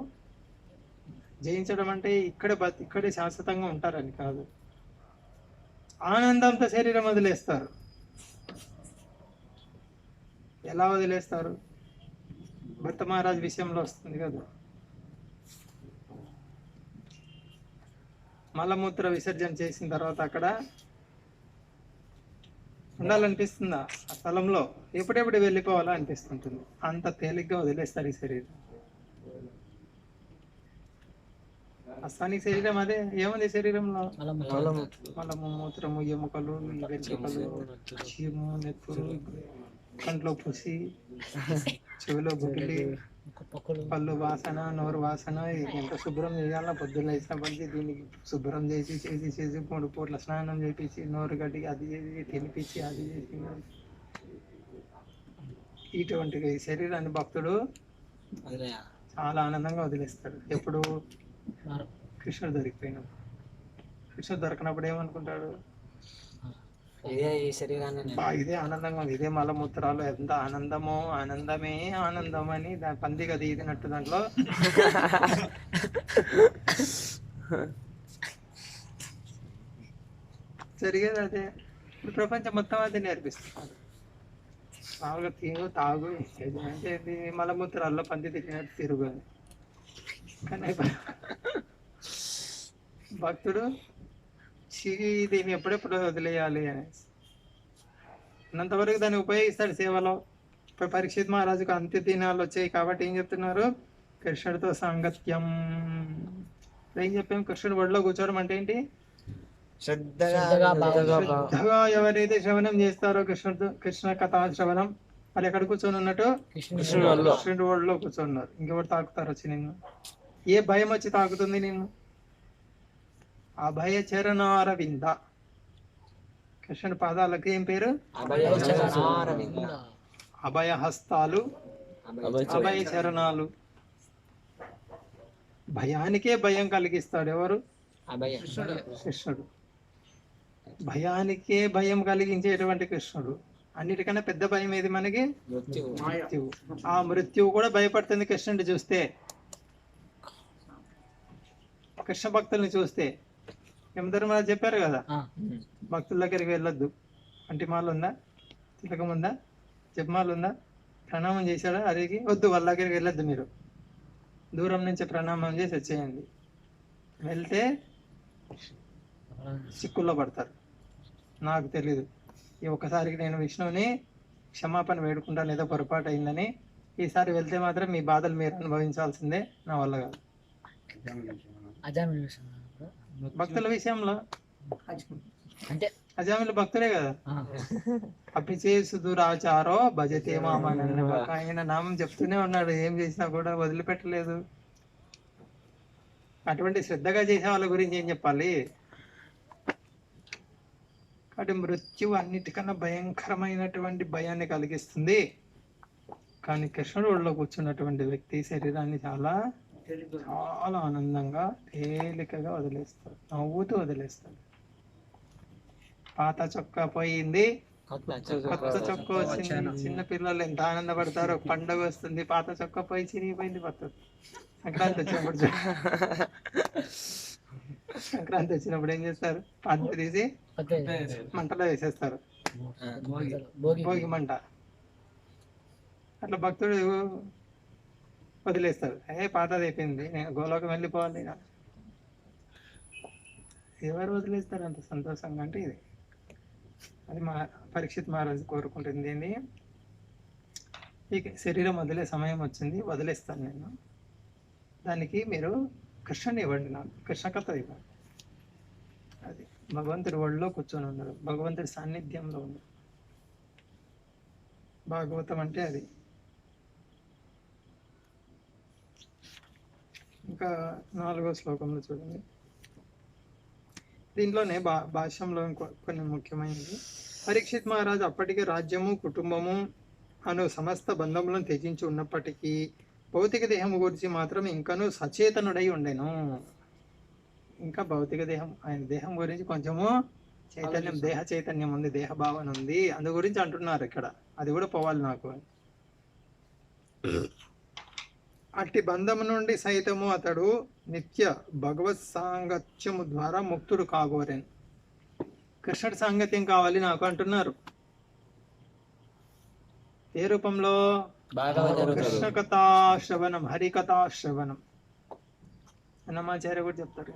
జయించడం అంటే ఇక్కడే శాశ్వతంగా ఉంటారని కాదు. ఆనందంతో శరీరం వదిలేస్తారు. ఎలా వదిలేస్తారు? భర్త మహారాజ్ విషయంలో వస్తుంది కదా. మలమూత్ర విసర్జన చేసిన తర్వాత అక్కడ ఉండాలనిపిస్తుందా? ఆ స్థలంలో ఎప్పుడెప్పుడు వెళ్ళిపోవాలా అనిపిస్తుంటుంది. అంత తేలిగ్గా వదిలేస్తారు ఈ శరీరం. అస్థానిక శరీరం అదే. ఏముంది శరీరంలో? మలము, మూత్రము, ఎముకలు, వెంట్రుకలు, చీము, నెత్తురు, కంట్లో పుసి, చెవిలో బుకిలి, పళ్ళు వాసన, నోరు వాసన. ఎంత శుభ్రం చేయాలా? పొద్దున్న వేసినప్పటికీ దీనికి శుభ్రం చేసి 3 పూట్ల స్నానం చేపించి, నోరు గడ్డి అది చేసి, తినిపించి, అది చేసి, ఇటువంటి ఈ శరీరాన్ని భక్తుడు చాలా ఆనందంగా వదిలేస్తాడు. ఎప్పుడు? కృష్ణుడు దొరికిపోయినప్పుడు. కృష్ణుడు దొరకనప్పుడు ఏమనుకుంటాడు? ఇదే ఆనందంగా ఉంది, ఇదే మలమూత్రాలు, ఎంత ఆనందమో, ఆనందమే ఆనందం అని పంది గది ఇదినట్టు దాంట్లో జరిగేది అదే. ప్రపంచం మొత్తం అది నేర్పిస్తున్నారు. మామూలుగా తిను, తాగు, అంటే మలమూత్రాల్లో పంది తిరిగినట్టు తిరుగు అని. కానీ భక్తుడు దీన్ని ఎప్పుడెప్పుడు వదిలేయాలి అనేసి అన్నంతవరకు దాన్ని ఉపయోగిస్తాడు సేవలో. ఇప్పుడు పరీక్షిత్ మహారాజుకు అంత్య దినాలు వచ్చాయి కాబట్టి ఏం చెప్తున్నారు? కృష్ణుడితో సాంగత్యం. ఏం చెప్పాం? కృష్ణుడు ఒడిలో కూర్చోవడం అంటే ఏంటి? శ్రద్ధగా ఎవరైతే శ్రవణం చేస్తారో కృష్ణ కథా శ్రవణం, వాళ్ళు ఎక్కడ కూర్చొని ఉన్నట్టు? కృష్ణుడి ఒడిలో కూర్చొన్నారు. ఇంకెవరు తాకుతారు వచ్చి నిన్ను? ఏ భయం వచ్చి తాకుతుంది నిన్ను? అభయ చరణారవింద. కృష్ణుడి పాదాలకు ఏం పేరు? అభయ హస్తాలు, అభయ చరణాలు. భయానికే భయం కలిగిస్తాడు ఎవరు? కృష్ణుడు. భయానికే భయం కలిగించేటువంటి కృష్ణుడు. అన్నిటికన్నా పెద్ద భయం ఏది మనకి? మాయ. మృత్యువు. ఆ మృత్యువు కూడా భయపడుతుంది కృష్ణుడిని చూస్తే, కృష్ణ భక్తుల్ని చూస్తే. యమధర్మరాజు చెప్పారు కదా, భక్తుల దగ్గరికి వెళ్ళొద్దు. అంటిమాల ఉందా, తిలకం ఉందా, జపమాల ఉందా, ప్రణామం చేశాడా, అడిగి వద్దు, వాళ్ళ దగ్గరికి వెళ్ళొద్దు, మీరు దూరం నుంచి ప్రణామం చేసి వచ్చేయండి. వెళ్తే చిక్కుల్లో పడతారు. నాకు తెలీదు, ఈ ఒక్కసారికి నేను విష్ణువుని క్షమాపణ వేడుకుంటాను, ఏదో పొరపాటు అయిందని. ఈసారి వెళ్తే మాత్రం మీ బాధలు మీరు అనుభవించాల్సిందే, నా వల్ల కాదు. భక్తుల విషయంలో అంటే అజామిలు భక్తులే కదా. అభిచేసు దురాచారో భజతే మామనన్న ఆయన నామం చెప్తూనే ఉన్నాడు, ఏం చేసినా కూడా వదిలిపెట్టలేదు. అటువంటి శ్రద్ధగా చేసే వాళ్ళ గురించి ఏం చెప్పాలి? కాబట్టి మృత్యు అన్నిటికన్నా భయంకరమైనటువంటి భయాన్ని కలిగిస్తుంది. కానీ కృష్ణుడు ఒళ్ళో కూర్చున్నటువంటి వ్యక్తి శరీరాన్ని చాలా చాలా ఆనందంగా తేలికగా వదిలేస్తాడు, నవ్వుతూ వదిలేస్తాడు. పాత చొక్కా పోయింది, కొత్త చొక్కా వచ్చింది. చిన్న పిల్లలు ఎంత ఆనందపడతారో, పండగ వస్తుంది, పాత చొక్కా పోయి చిరిగిపోయింది కొత్తది. సంక్రాంతి వచ్చినప్పుడు సంక్రాంతి వచ్చినప్పుడు ఏం చేస్తారు? పాత తీసి మంటలో వేసేస్తారు, భోగి మంట. అట్లా భక్తుడు వదిలేస్తాడు, పాతది అయిపోయింది, నేను గోలోకం వెళ్ళిపోవాలి. ఎవరు వదిలేస్తారు అంత సంతోషంగా అంటే ఇది. అది పరీక్షిత్ మహారాజు కోరుకుంటుంది ఏంటి? ఈ శరీరం వదిలే సమయం వచ్చింది, వదిలేస్తాను నేను, దానికి మీరు కృష్ణుని ఇవ్వండి, నాకు కృష్ణ కథ ఇవ్వండి. అది భగవంతుడి ఒళ్ళో కూర్చొని ఉన్నాడు, భగవంతుడి సాన్నిధ్యంలో ఉన్నాడు. భాగవతం అంటే అది. ఇంకా 4వ శ్లోకంలో చూడండి, దీంట్లోనే భాష్యంలో కొన్ని ముఖ్యమైనవి. పరీక్షిత్ మహారాజు అప్పటికే రాజ్యము కుటుంబము అను సమస్త బంధములను త్యజించి ఉన్నప్పటికీ భౌతిక దేహము గురించి మాత్రం ఇంకనూ సచేతనుడై ఉండెను. ఇంకా భౌతిక దేహం, ఆయన దేహం గురించి కొంచెము చైతన్యం, దేహ చైతన్యం ఉంది, దేహ భావన ఉంది, అందు గురించి అంటున్నారు ఇక్కడ. అది కూడా పోవాలి నాకు. అట్టి బంధము నుండి సైతము అతడు నిత్య భగవత్ సాంగత్యము ద్వారా ముక్తుడు కాగోరేను. కృష్ణుడి సాంగత్యం కావాలి నాకు అంటున్నారు. ఏ రూపంలో? కృష్ణ కథాశ్రవణం, హరికథాశ్రవణం. అన్నమాచార్య కూడా చెప్తారు,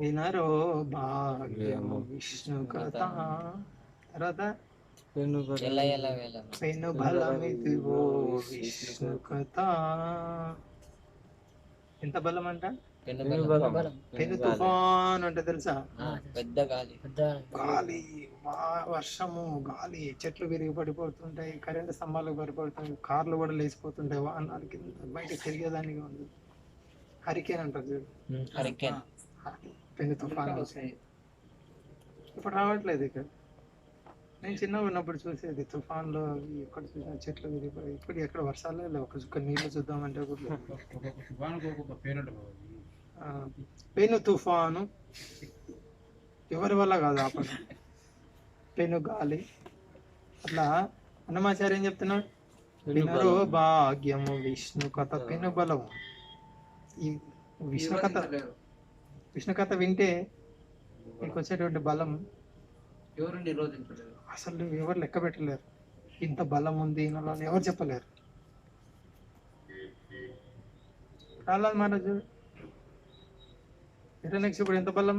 వినరో భాగ్యము విష్ణు కథ. తర్వాత పెను బలమిదివో విష్ణు కథ. ఎంత బలం అంట? పెను తుఫాన్ అంటే తెలుసా? పెద్ద గాలి, గాలి, వర్షము, గాలి, చెట్లు విరిగి పడిపోతుంటాయి, కరెంటు స్తంభాలు పడిపోతుంటాయి, కార్లు కూడా లేచిపోతుంటాయి, వాహనాలు కింద బయట తిరిగేదానికి ఉంది. హరికేన్ అంటారు చూడు, పెను తుఫాన్. ఇప్పుడు రావట్లేదు ఇక్కడ. నేను చిన్నగా ఉన్నప్పుడు చూసేది తుఫాన్లో, ఎక్కడ చూసిన చెట్లు విరిగిపోయి. ఇప్పుడు ఎక్కడ వర్షాలే లేవు, ఒక చుక్క నీళ్ళు చూద్దామంటే కూడా. పెను తుఫాను ఎవరి వల్ల కాదు ఆపద, పెను గాలి. అట్లా అన్నమాచార్య ఏం చెప్తున్నాడు? వినరో భాగ్యము విష్ణు కథ, పెను బలము. ఈ విష్ణు కథ వింటే మీకు వచ్చేటువంటి బలం ఎవరు నిరోధించలేరు, అసలు ఎవరు లెక్క పెట్టలేరు. ఇంత బలం ఉంది ఈయనలో అని ఎవరు చెప్పలేరు. ప్రహ్లాద్ మహారాజు హిరణ్యకశిపుడు ఎంత బలం?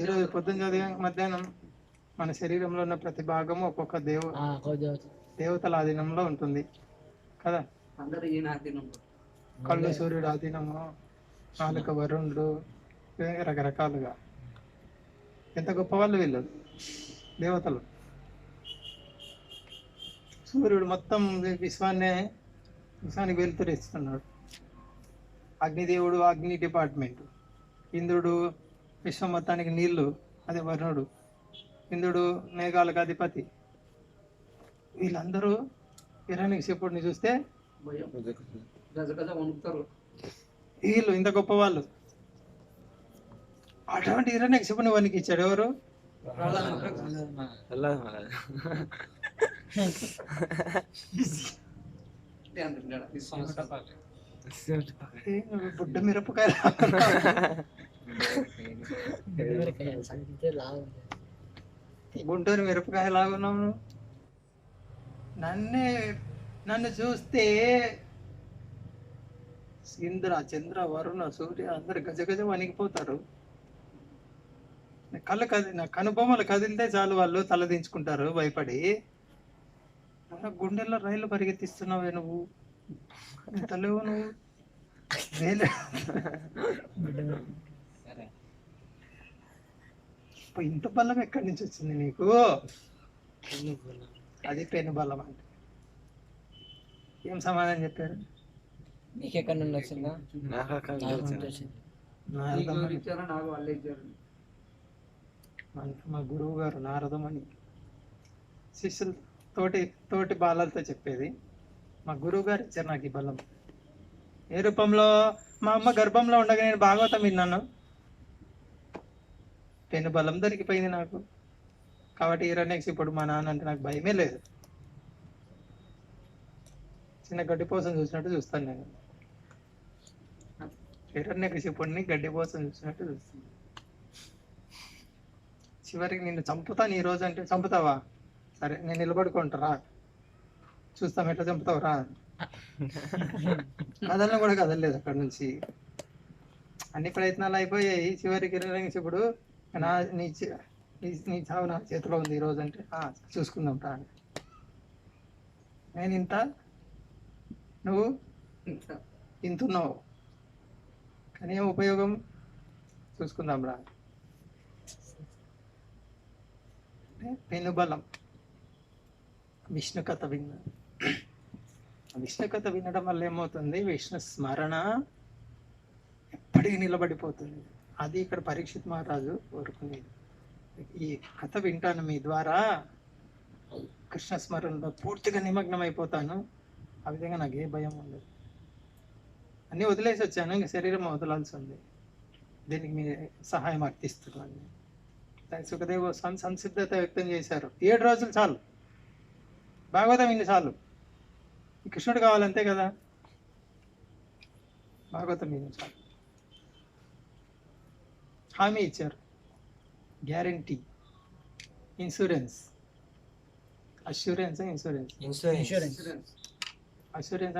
ఈరోజు పొద్దున్న చదివా, మధ్యాహ్నం మన శరీరంలో ఉన్న ప్రతి భాగము ఒక్కొక్క దేవతల ఆధీనంలో ఉంటుంది కదా. కళ్ళు సూర్యుడు ఆధీనము, నాలుక వరుణుడు, రకరకాలుగా. ఎంత గొప్ప వాళ్ళు వీళ్ళు దేవతలు. సూర్యుడు మొత్తం విశ్వానికి వెలుతురు ఇస్తున్నాడు. అగ్నిదేవుడు అగ్ని డిపార్ట్మెంట్, ఇంద్రుడు విశ్వం మొత్తానికి నీళ్లు, అదే వరుణుడు. ఇంద్రుడు మేఘాలకు అధిపతి. వీళ్ళందరూ హిరణ్యకశిపుడిని చూస్తే వీళ్ళు ఇంత గొప్ప వాళ్ళు. అటువంటి హిరణ్యకశిపుని వానికి ఇచ్చాడు ఎవరు? ఏ, నువ్వు బుడ్డ మిరపకాయ గుంటూరు మిరపకాయ లాగున్నావు నువ్వు. నన్ను చూస్తే ఇంద్ర, చంద్ర, వరుణ, సూర్య అందరు గజ గజ వణికిపోతారు. నా కనుబొమ్మలు కదిలితే చాలు వాళ్ళు తలదించుకుంటారు భయపడి. నా గుండెల్లో రైలు పరిగెత్తిస్తున్నావే నువ్వు, తలేవు నువ్వు. ఇంత బలం ఎక్కడి నుంచి వచ్చింది నీకు? అది పెను బలం అంటే. ఏం సమాధానం చెప్పారు? నీకెక్కడి నుండి వచ్చిందా? మా గురువు గారు నారదమని శిష్యులు తోటి బాలలతో చెప్పేది. మా గురువు గారు ఇచ్చారు నాకు ఈ బలం. ఏ రూపంలో? మా అమ్మ గర్భంలో ఉండగా నేను భాగవతం విన్నాను. పెను బలం దొరికిపోయింది నాకు. కాబట్టి హిరణ్యకశిపుడు మా నాన్న అంటే నాకు భయమే లేదు. చిన్న గడ్డిపోసం చూసినట్టు చూస్తాను నేను. హిరణ్యకశిపుడిని గడ్డిపోసం చూసినట్టు చూస్తాను. చివరికి నిన్ను చంపుతాను ఈ రోజు అంటే, చంపుతావా? సరే నేను నిలబడుకుంటారా, చూస్తాం ఎట్లా చంపుతావు రా. కదలను కూడా కదలలేదు అక్కడ నుంచి. అన్ని ప్రయత్నాలు అయిపోయాయి. చివరికి హిరణ్యకశిపుడు నీ చావు నా చేతిలో ఉంది ఈ రోజు అంటే, చూసుకుందాం రా. నేను ఇంత, నువ్వు ఇంతున్నావు, కానీ ఏం ఉపయోగం? చూసుకుందాం రా. పెనుబలం. విష్ణు కథ విష్ణు కథ వినడం వల్ల ఏమవుతుంది? విష్ణు స్మరణ ఎప్పటికీ నిలబడిపోతుంది. అది ఇక్కడ పరీక్షిత్ మహారాజు కోరుకునేది. ఈ కథ వింటాను మీ ద్వారా, కృష్ణ స్మరణలో పూర్తిగా నిమగ్నం అయిపోతాను. ఆ విధంగా నాకు ఏ భయం ఉండదు. అన్నీ వదిలేసి వచ్చాను, ఇంక శరీరం వదలాల్సి ఉంది. దీనికి మీ సహాయం అర్థిస్తున్నాను. సుఖదేవ్ గోస్వామి సంసిద్ధత వ్యక్తం చేశారు. 7 రోజులు చాలు, భాగవతం ఇన్ని చాలు. కృష్ణుడు కావాలంతే కదా, భాగవతం ఇన్ని చాలు. హామీ ఇచ్చారు, గ్యారంటీ, ఇన్సూరెన్స్. ఇన్సూరెన్స్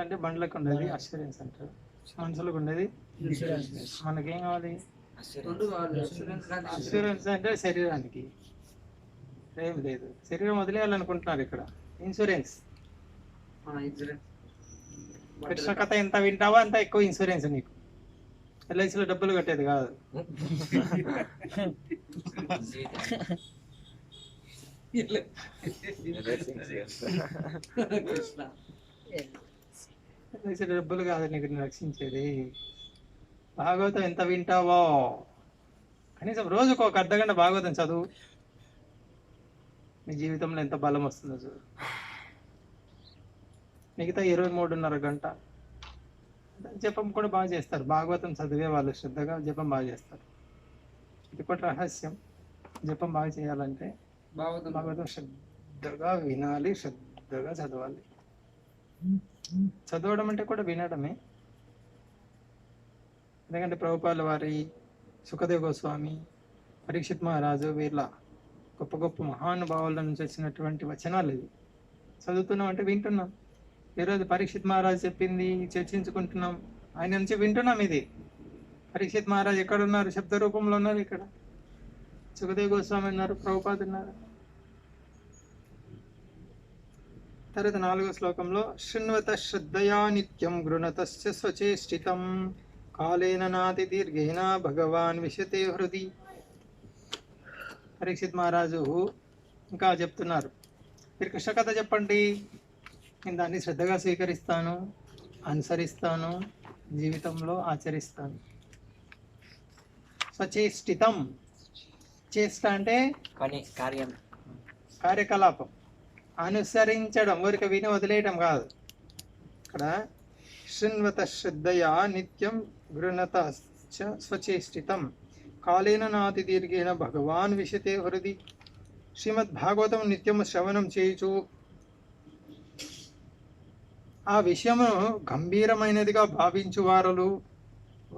అంటే బండ్లకు ఉండేది అష్యూరెన్స్ అంటారు, మనుషులకు ఉండేది మనకేం కావాలి? ఇన్సూరెన్స్ అంటే శరీరానికి ఏం లేదు, శరీరం వదిలేయాలనుకుంటున్నారు ఇక్కడ. ఇన్సూరెన్స్, కృష్ణ కథ ఎంత వింటావో అంత ఎక్కువ ఇన్సూరెన్స్ నీకు. ఎల్ఐసిలో డబ్బులు కట్టేది కాదు. ఎల్ఐసిలో డబ్బులు కాదు నీకు రక్షించేది. భాగవతం ఎంత వింటావో, కనీసం రోజుకు ఒక అర్ధగంట భాగవతం చదువు, నీ జీవితంలో ఎంత బలం వస్తుందో చూడు. మిగతా 23.5 గంట జపం కూడా బాగా చేస్తారు. భాగవతం చదివే వాళ్ళు శ్రద్ధగా జపం బాగా చేస్తారు. ఇది కూడా రహస్యం. జపం బాగా చేయాలంటే భాగవతం శ్రద్ధగా వినాలి, శ్రద్ధగా చదవాలి. చదవడం అంటే కూడా వినడమే. ఎందుకంటే ప్రభుపాల వారి, సుఖదేవ్ గోస్వామి, పరీక్షిత్ మహారాజు, వీళ్ళ గొప్ప గొప్ప మహానుభావుల నుంచి వచ్చినటువంటి వచనాలు ఇవి. చదువుతున్నాం అంటే వింటున్నాం. ఈరోజు పరీక్షిత్ మహారాజు చెప్పింది చర్చించుకుంటున్నాం, ఆయన నుంచి వింటున్నాం. ఇది పరీక్షిత్ మహారాజు ఎక్కడ ఉన్నారు? శబ్ద రూపంలో ఉన్నారు ఇక్కడ. సుఖదేవ్ గోస్వామి ఉన్నారు, ప్రభుపాద ఉన్నారు. తర్వాత 4వ శ్లోకంలో శృణ్వత శ్రద్ధయా నిత్యం గృణతస్య స్వచేష్టితం కాలేన నాతి దీర్ఘేన భగవాన్ విశతే హృది. పరీక్షిత్ మహారాజు ఇంకా చెప్తున్నారు, మీరు కృష్ణ కథ చెప్పండి, నేను దాన్ని శ్రద్ధగా స్వీకరిస్తాను, అనుసరిస్తాను, జీవితంలో ఆచరిస్తాను. స్వచేష్టితం, చేష్ట అంటే కార్యకలాపం, అనుసరించడం, ఊరిక విని వదిలేయటం కాదు. ఇక్కడ శృణ్వత శ్రద్ధయా నిత్యం గృహణతశ్చ స్వచేష్టితం కాలేన నాతి దీర్ఘేణ భగవాన్ విశతే హృది. శ్రీమద్భాగవతం నిత్యము శ్రవణం చేయుచు ఆ విషయము గంభీరమైనదిగా భావించు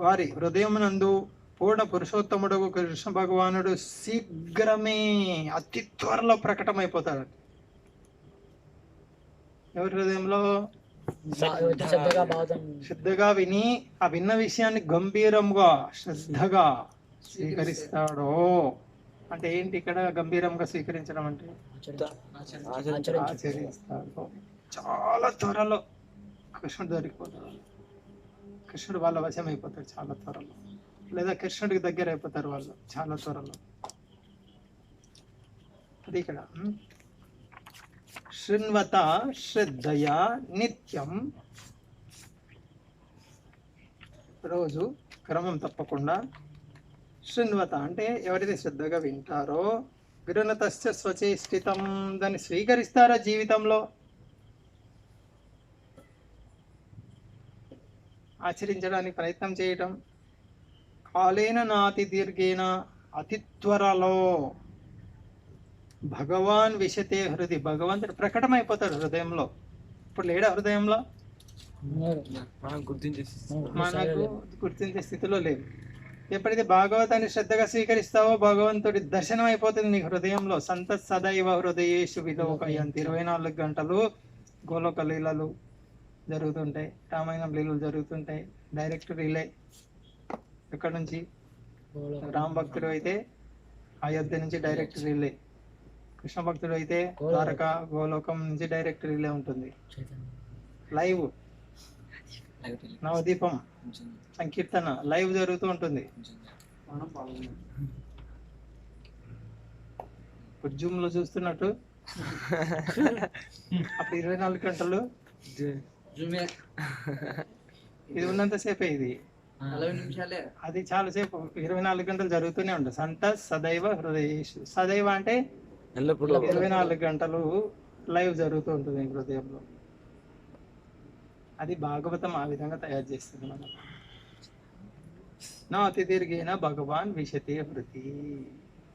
వారి హృదయమునందు పూర్ణ పురుషోత్తముడు కృష్ణ భగవానుడు శీఘ్రమే అతి త్వరలో ప్రకటమైపోతాడు. ఎవరి హృదయంలో? శ్రద్ధగా విని ఆ విన్న విషయాన్ని గంభీరంగా శ్రద్ధగా స్వీకరిస్తాడో అంటే ఏంటి? ఇక్కడ గంభీరంగా స్వీకరించడం అంటే ఆచరిస్తాడు. చాలా త్వరలో కృష్ణుడు దొరికిపోతాడు. కృష్ణుడు వాళ్ళ వశం అయిపోతాడు చాలా త్వరలో, లేదా కృష్ణుడికి దగ్గర అయిపోతారు వాళ్ళు చాలా త్వరలో. అది ఇక్కడ శృణ్వత శ్రద్ధయా నిత్యం, రోజు క్రమం తప్పకుండా. శృణ్వత అంటే ఎవరైతే శ్రద్ధగా వింటారో, గృహణతశ్చ స్వచేష్టితం దాన్ని స్వీకరిస్తారో జీవితంలో, ఆచరించడానికి ప్రయత్నం చేయటం. కాలేన నాతి దీర్ఘేన అతి త్వరలో భగవాన్ విశతే హృది, భగవంతుడు ప్రకటమైపోతాడు హృదయంలో. ఇప్పుడు లేడా హృదయంలో? మనకు గుర్తించే స్థితిలో లేదు. ఎప్పుడైతే భాగవతాన్ని శ్రద్ధగా స్వీకరిస్తావో భగవంతుడి దర్శనం అయిపోతుంది నీ హృదయంలో. సంతత్ సదైవ హృదయేషు విలోకయంతి, 24 గంటలు గోలోక లీలలు జరుగుతుంటాయి, రామాయణం లీలలు జరుగుతుంటాయి. డైరెక్ట్ రిలే ఎక్కడి నుంచి? రామ భక్తుడు అయితే అయోధ్య నుంచి డైరెక్ట్ రిలే, కృష్ణ భక్తుడు అయితే ద్వారక గోలోకం నుంచి డైరెక్ట్ రిలే ఉంటుంది. లైవ్ నవదీపం సంకీర్తన లైవ్ జరుగుతూ ఉంటుంది. జూమ్ లో చూస్తున్నట్టు అప్పుడు 24 గంటలు ఇది ఉన్నంతసేపే, ఇది 40 నిమిషాలే. అది చాలా సేపు 24 గంటలు జరుగుతూనే ఉంటుంది. సంత సదైవ హృదయేషు, సదైవ అంటే 24 గంటలు లైవ్ జరుగుతూ ఉంటుంది హృదయంలో. అది భాగవతం ఆ విధంగా తయారు చేస్తుంది మనం. నా అతి దీర్ఘేన భగవాన్ విశతే హృతి,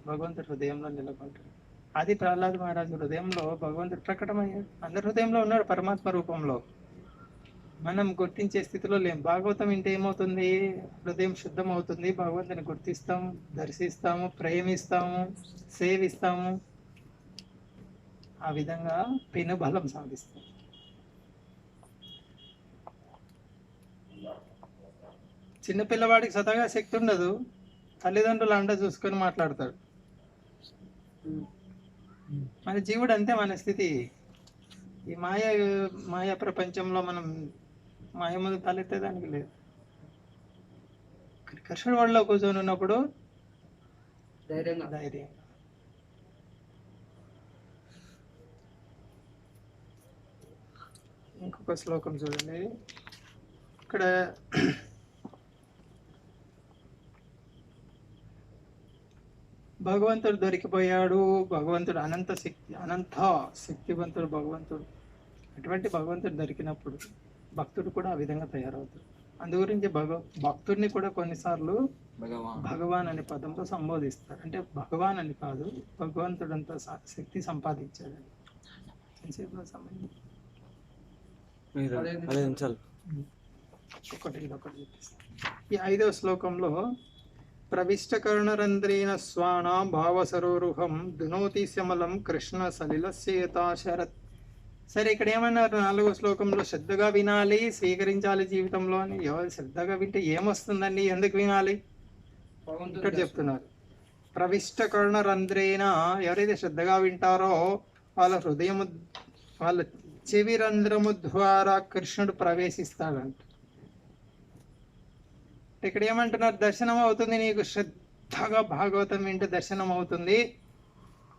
భగవంతుడు హృదయంలో నెలకొంటాడు. అది ప్రహ్లాద్ మహారాజు హృదయంలో భగవంతుడు ప్రకటమయ్యాడు. అందరి హృదయంలో ఉన్నాడు పరమాత్మ రూపంలో. మనం గుర్తించే స్థితిలో లేం. భాగవతం వింటే ఏమవుతుంది? హృదయం శుద్ధం అవుతుంది. భగవంతుని గుర్తిస్తాము, దర్శిస్తాము, ప్రేమిస్తాము, సేవిస్తాము. ఆ విధంగా పెను బలం సాధిస్తాం. చిన్నపిల్లవాడికి స్వతహాగా శక్తి ఉండదు, తల్లిదండ్రులు అండ చూసుకొని మాట్లాడతాడు. మన జీవుడు అంతే, మన స్థితి. ఈ మాయా ప్రపంచంలో మనం మాయ ముందు తలెత్తేదానికి లేదు. కృష్ణుడి వాళ్ళలో కూర్చొని ఉన్నప్పుడు ధైర్యం. ఇంకొక శ్లోకం చూడండి ఇక్కడ. భగవంతుడు దొరికిపోయాడు, భగవంతుడు అనంత శక్తివంతుడు భగవంతుడు. అటువంటి భగవంతుడు దొరికినప్పుడు భక్తుడు కూడా ఆ విధంగా తయారవుతాడు. అందు గురించి భక్తుడిని కూడా కొన్నిసార్లు భగవాన్ అనే పదంతో సంబోధిస్తారు. అంటే భగవాన్ అని కాదు, భగవంతుడంత శక్తి సంపాదించాడు. ఈ 5వ శ్లోకంలో ప్రవిష్టకర్ణరంధ్రేణ స్వానాం భావసరోరుహం దునోతి శమలం కృష్ణ సలిలస్యేతాశరత్. సరే, ఇక్కడ ఏమన్నారు? 4వ శ్లోకంలో శ్రద్ధగా వినాలి, స్వీకరించాలి జీవితంలో అని. ఎవరు శ్రద్ధగా వింటే ఏమొస్తుందండి? ఎందుకు వినాలి? ఇక్కడ చెప్తున్నారు. ప్రవిష్టకర్ణరంధ్రేణ, ఎవరైతే శ్రద్ధగా వింటారో వాళ్ళ హృదయము, వాళ్ళ చెవి రంధ్రము ద్వారా కృష్ణుడు ప్రవేశిస్తాడంట. ఇక్కడ ఏమంటున్నారు? దర్శనం అవుతుంది నీకు. శ్రద్ధగా భాగవతం వింటే దర్శనం అవుతుంది.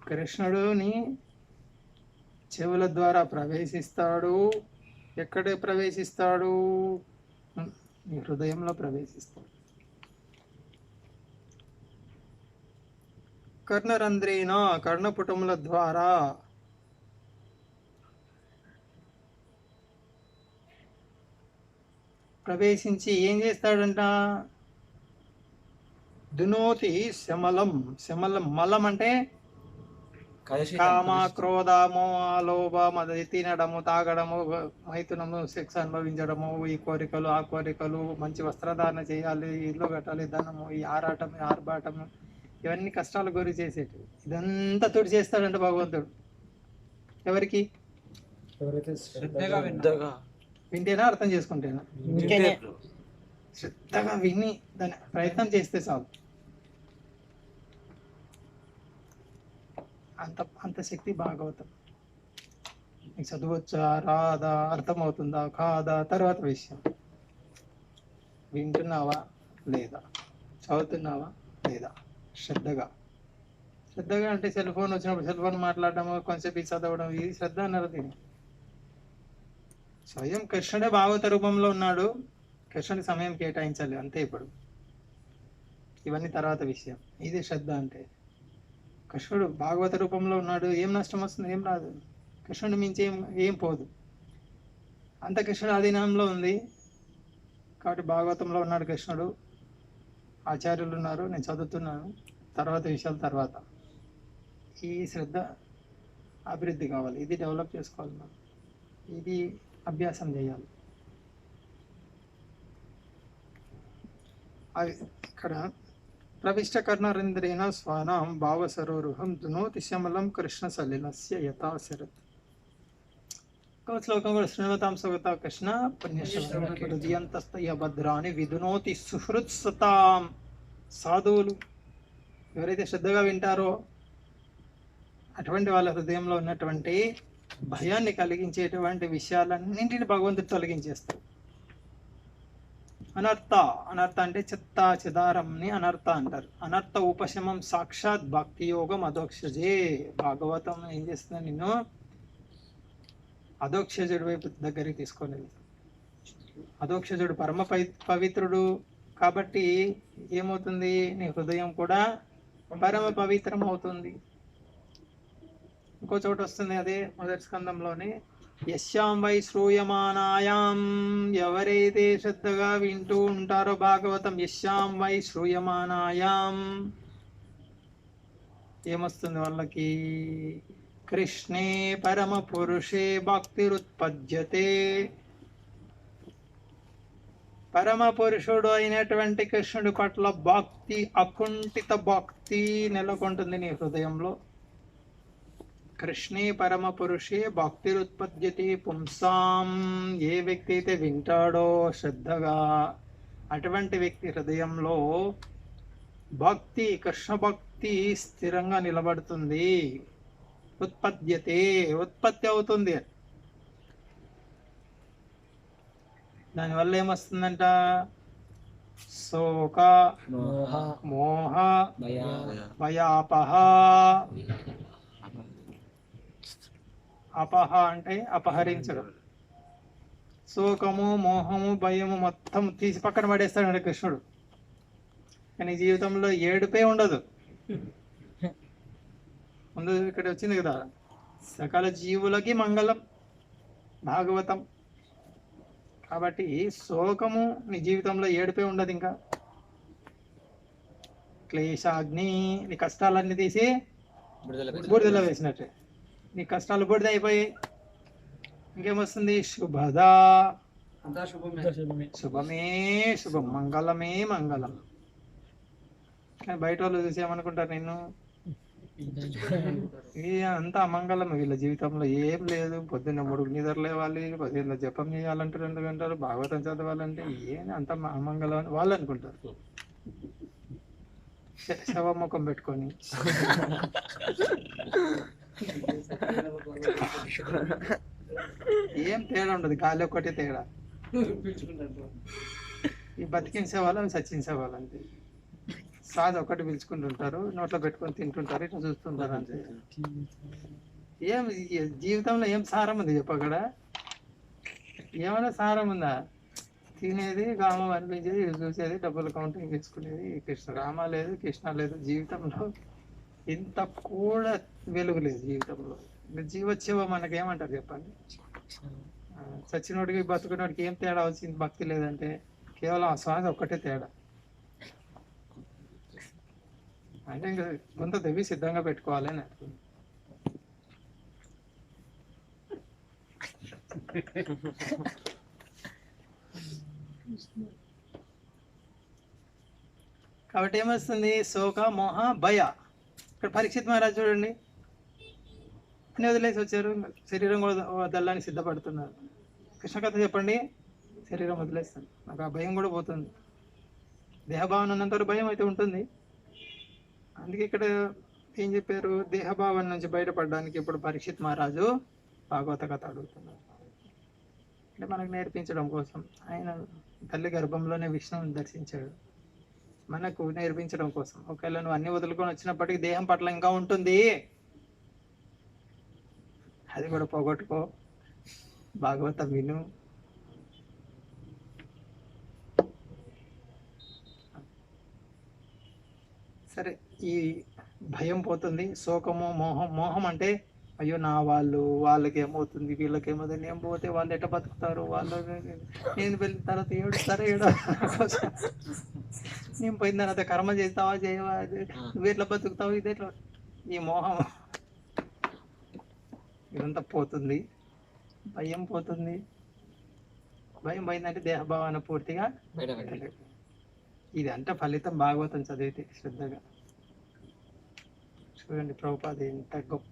కృష్ణుడుని చెవుల ద్వారా ప్రవేశిస్తాడు. ఎక్కడ ప్రవేశిస్తాడు? నీ హృదయంలో ప్రవేశిస్తాడు. కర్ణరంధ్రేణ, కర్ణపుటముల ద్వారా. ప్రవేశించి ఏం చేస్తాడంట? దునోతి శమలం. శమలం మలం అంటే కామ, క్రోధ, మోహ, లోభ, మద, తినడము, తాగడము, మైథునము, సెక్స్ అనుభవించడము, ఈ కోరికలు ఆ కోరికలు, మంచి వస్త్రధారణ చేయాలి, ఇల్లు కట్టాలి, ధనము, ఈ ఆర్భాటము, ఇవన్నీ కష్టాలు గురి చేసేటి. ఇదంతా తోడు చేస్తాడంట భగవంతుడు. ఎవరికి? వింటేనా అర్థం చేసుకుంటేనా? శ్రద్ధగా విని దాని ప్రయత్నం చేస్తే చాలు. అంత శక్తి భాగవతం. నీకు చదవచ్చా రాదా, అర్థమవుతుందా కాదా తర్వాత విషయం. వింటున్నావా లేదా, చదువుతున్నావా లేదా, శ్రద్ధగా అంటే సెల్ ఫోన్ వచ్చినప్పుడు సెల్ ఫోన్ మాట్లాడటము, కొంచెంసేపు ఇది చదవడం, ఇది శ్రద్ధ అన్నారు. దీన్ని స్వయం కృష్ణుడే భాగవత రూపంలో ఉన్నాడు, కృష్ణుడి సమయం కేటాయించాలి అంతే. ఇప్పుడు ఇవన్నీ తర్వాత విషయం. ఇది శ్రద్ధ అంటే. కృష్ణుడు భాగవత రూపంలో ఉన్నాడు, ఏం నష్టం వస్తుంది? ఏం రాదు. కృష్ణుడు మించి ఏం పోదు. అంత కృష్ణుడు ఆధీనంలో ఉంది కాబట్టి భాగవతంలో ఉన్నాడు కృష్ణుడు. ఆచార్యులు ఉన్నారు, నేను చదువుతున్నాను, తర్వాత విషయాలు తర్వాత. ఈ శ్రద్ధ అభివృద్ధి కావాలి, ఇది డెవలప్ చేసుకోవాలి మనం, ఇది అభ్యాసం చేయాలి. ఇక్కడ ప్రవిష్ట కర్ణరేంద్రేణ స్వానాం భావసరోరుహం దునోతి శమలం కృష్ణ సలిలస్య యథాశరత్. ఒక శ్లోకం కూడా శ్రీమతాం స్వగత కృష్ణ పుణ్యశ్రవణకృదియంతస్తయ భద్రాని విదునోతి సుహృత్సతాం. సాధువులు ఎవరైతే శ్రద్ధగా వింటారో అటువంటి వాళ్ళ హృదయంలో ఉన్నటువంటి భయాన్ని కలిగించేటువంటి విషయాలన్నింటిని భగవంతుడు తొలగించేస్తాడు. అనర్థ అంటే చెత్త చెదారంని అనర్థ అంటారు. అనర్థ ఉపశమం సాక్షాత్ భక్తి యోగం అధోక్షజే. భాగవతం ఏం చేస్తుంది? నిన్ను అధోక్షజుడి వైపు దగ్గరికి తీసుకొని వెళ్తాడు. అధోక్షజుడు పరమ పవిత్రుడు కాబట్టి ఏమవుతుంది? నీ హృదయం కూడా పరమ పవిత్రం అవుతుంది. ఇంకో చోట వస్తుంది, అదే మొదటి స్కందంలోనే, యస్యాం వై శ్రూయమానాయాం, ఎవరైతే శ్రద్ధగా వింటూ ఉంటారో భాగవతం, యస్యాం వై శ్రూయమానాయాం ఏమొస్తుంది వాళ్ళకి? కృష్ణే పరమ పురుషే భక్తిరుత్పద్యతే. పరమ పురుషుడు అయినటువంటి కృష్ణుడి పట్ల భక్తి, అకుంఠిత భక్తి నెలకొంటుంది నీ హృదయంలో. కృష్ణే పరమ పురుషే భక్తిరుత్పద్యతే పుంసాం. ఏ వ్యక్తి అయితే వింటాడో శ్రద్ధగా, అటువంటి వ్యక్తి హృదయంలో భక్తి, కృష్ణ భక్తి స్థిరంగా నిలబడుతుంది. ఉత్పద్యతే, ఉత్పత్తి అవుతుంది. దానివల్ల ఏమొస్తుందంట? శోక, మోహ, భయాపహ. అపహ అంటే అపహరించడం. శోకము, మోహము, భయము మొత్తం తీసి పక్కన పడేస్తాడు కృష్ణుడు. కానీ జీవితంలో ఏడుపే ఉండదు. ముందు ఇక్కడ వచ్చింది కదా, సకల జీవులకి మంగళం భాగవతం. కాబట్టి శోకము నీ జీవితంలో ఏడుపే ఉండదు. ఇంకా క్లేశాగ్ని, నీ కష్టాలన్నీ తీసి బూడిదలో వేసినట్టే. నీ కష్టాలు బూడిద అయిపోయాయి. ఇంకేమొస్తుంది? శుభద, శుభమే శుభం, మంగళమే మంగళం. కానీ బయట వాళ్ళు చూసి ఏమనుకుంటారు? నిన్ను అంతా అమంగళం, వీళ్ళ జీవితంలో ఏం లేదు. పొద్దున్న 3 నిద్ర లేవాలి, 10 జపం చేయాలంటే 2 గంటలు, భాగవతం చదవాలంటే ఏం అంత అమంగళం అని వాళ్ళు అనుకుంటారు. శవముఖం పెట్టుకొని ఏం తేడా ఉండదు, గాలి ఒక్కటే తేడా. ఈ బతికించే వాళ్ళు, అవి సచ్చించే వాళ్ళు అంతే. సాధ ఒకటి పిలుచుకుంటుంటారు, నోట్లో పెట్టుకొని తింటుంటారు, ఇట్లా చూస్తుంటారు అంతే. ఏం జీవితంలో ఏం సారం ఉంది చెప్పక్కడ? ఏమైనా సారం ఉందా? తినేది, కామం అనిపించేది, ఇది చూసేది, డబ్బులు కౌంటింగ్ తీసుకునేది. రామ లేదు, కృష్ణ లేదు. జీవితంలో ఇంత కూడా వెలుగు లేదు జీవితంలో. జీవోత్సవం మనకేమంటారు చెప్పండి? చచ్చినోడికి బతుకునోడికి ఏం తేడా వచ్చింది భక్తి లేదంటే? కేవలం ఆ శ్వాస ఒక్కటే తేడా. అంటే ఇంకా కొంత తెవి సిద్ధంగా పెట్టుకోవాలి అని అర్థం. కాబట్టి ఏమొస్తుంది? శోక మోహ భయ. ఇక్కడ పరీక్షిత్ మహారాజ్ చూడండి, అన్ని వదిలేసి వచ్చారు, శరీరం కూడా వదలని సిద్ధపడుతున్నారు. కృష్ణ కథ చెప్పండి, శరీరం వదిలేస్తాను, నాకు ఆ భయం కూడా పోతుంది. దేహభావన ఉన్నంతవరకు భయం అయితే ఉంటుంది. అందుకే ఇక్కడ ఏం చెప్పారు? దేహభావం నుంచి బయటపడడానికి ఇప్పుడు పరీక్షిత్ మహారాజు భాగవత కథ అడుగుతున్నారు. అంటే మనకు నేర్పించడం కోసం. ఆయన తల్లి గర్భంలోనే విష్ణువుని దర్శించాడు, మనకు నేర్పించడం కోసం. ఒకవేళ నువ్వు అన్ని వదులుకొని వచ్చినప్పటికీ దేహం పట్ల ఇంకా ఉంటుంది, అది కూడా పోగొట్టుకో, భాగవతం విను. సరే, ఈ భయం పోతుంది. శోకము మోహం. మోహం అంటే అయ్యో నా వాళ్ళకి ఏమవుతుంది, వీళ్ళకి ఏమవుతుంది, నేను పోతే వాళ్ళు ఎట్ట బతుకుతారు, వాళ్ళు నేను వెళ్ళిన తర్వాత ఏడుస్తారా నేను పోయిన తర్వాత కర్మ చేస్తావా చేయవా, నువ్వు ఎట్లా బతుకుతావు, ఇది ఎట్లా, ఈ మోహం ఇదంతా పోతుంది. భయం పోతుంది. భయం పోయిందంటే దేహభావన పూర్తిగా ఇది అంటే ఫలితం భాగవతం చదివితే శ్రద్ధగా. చూడండి ప్రభుపాద ఎంత గొప్ప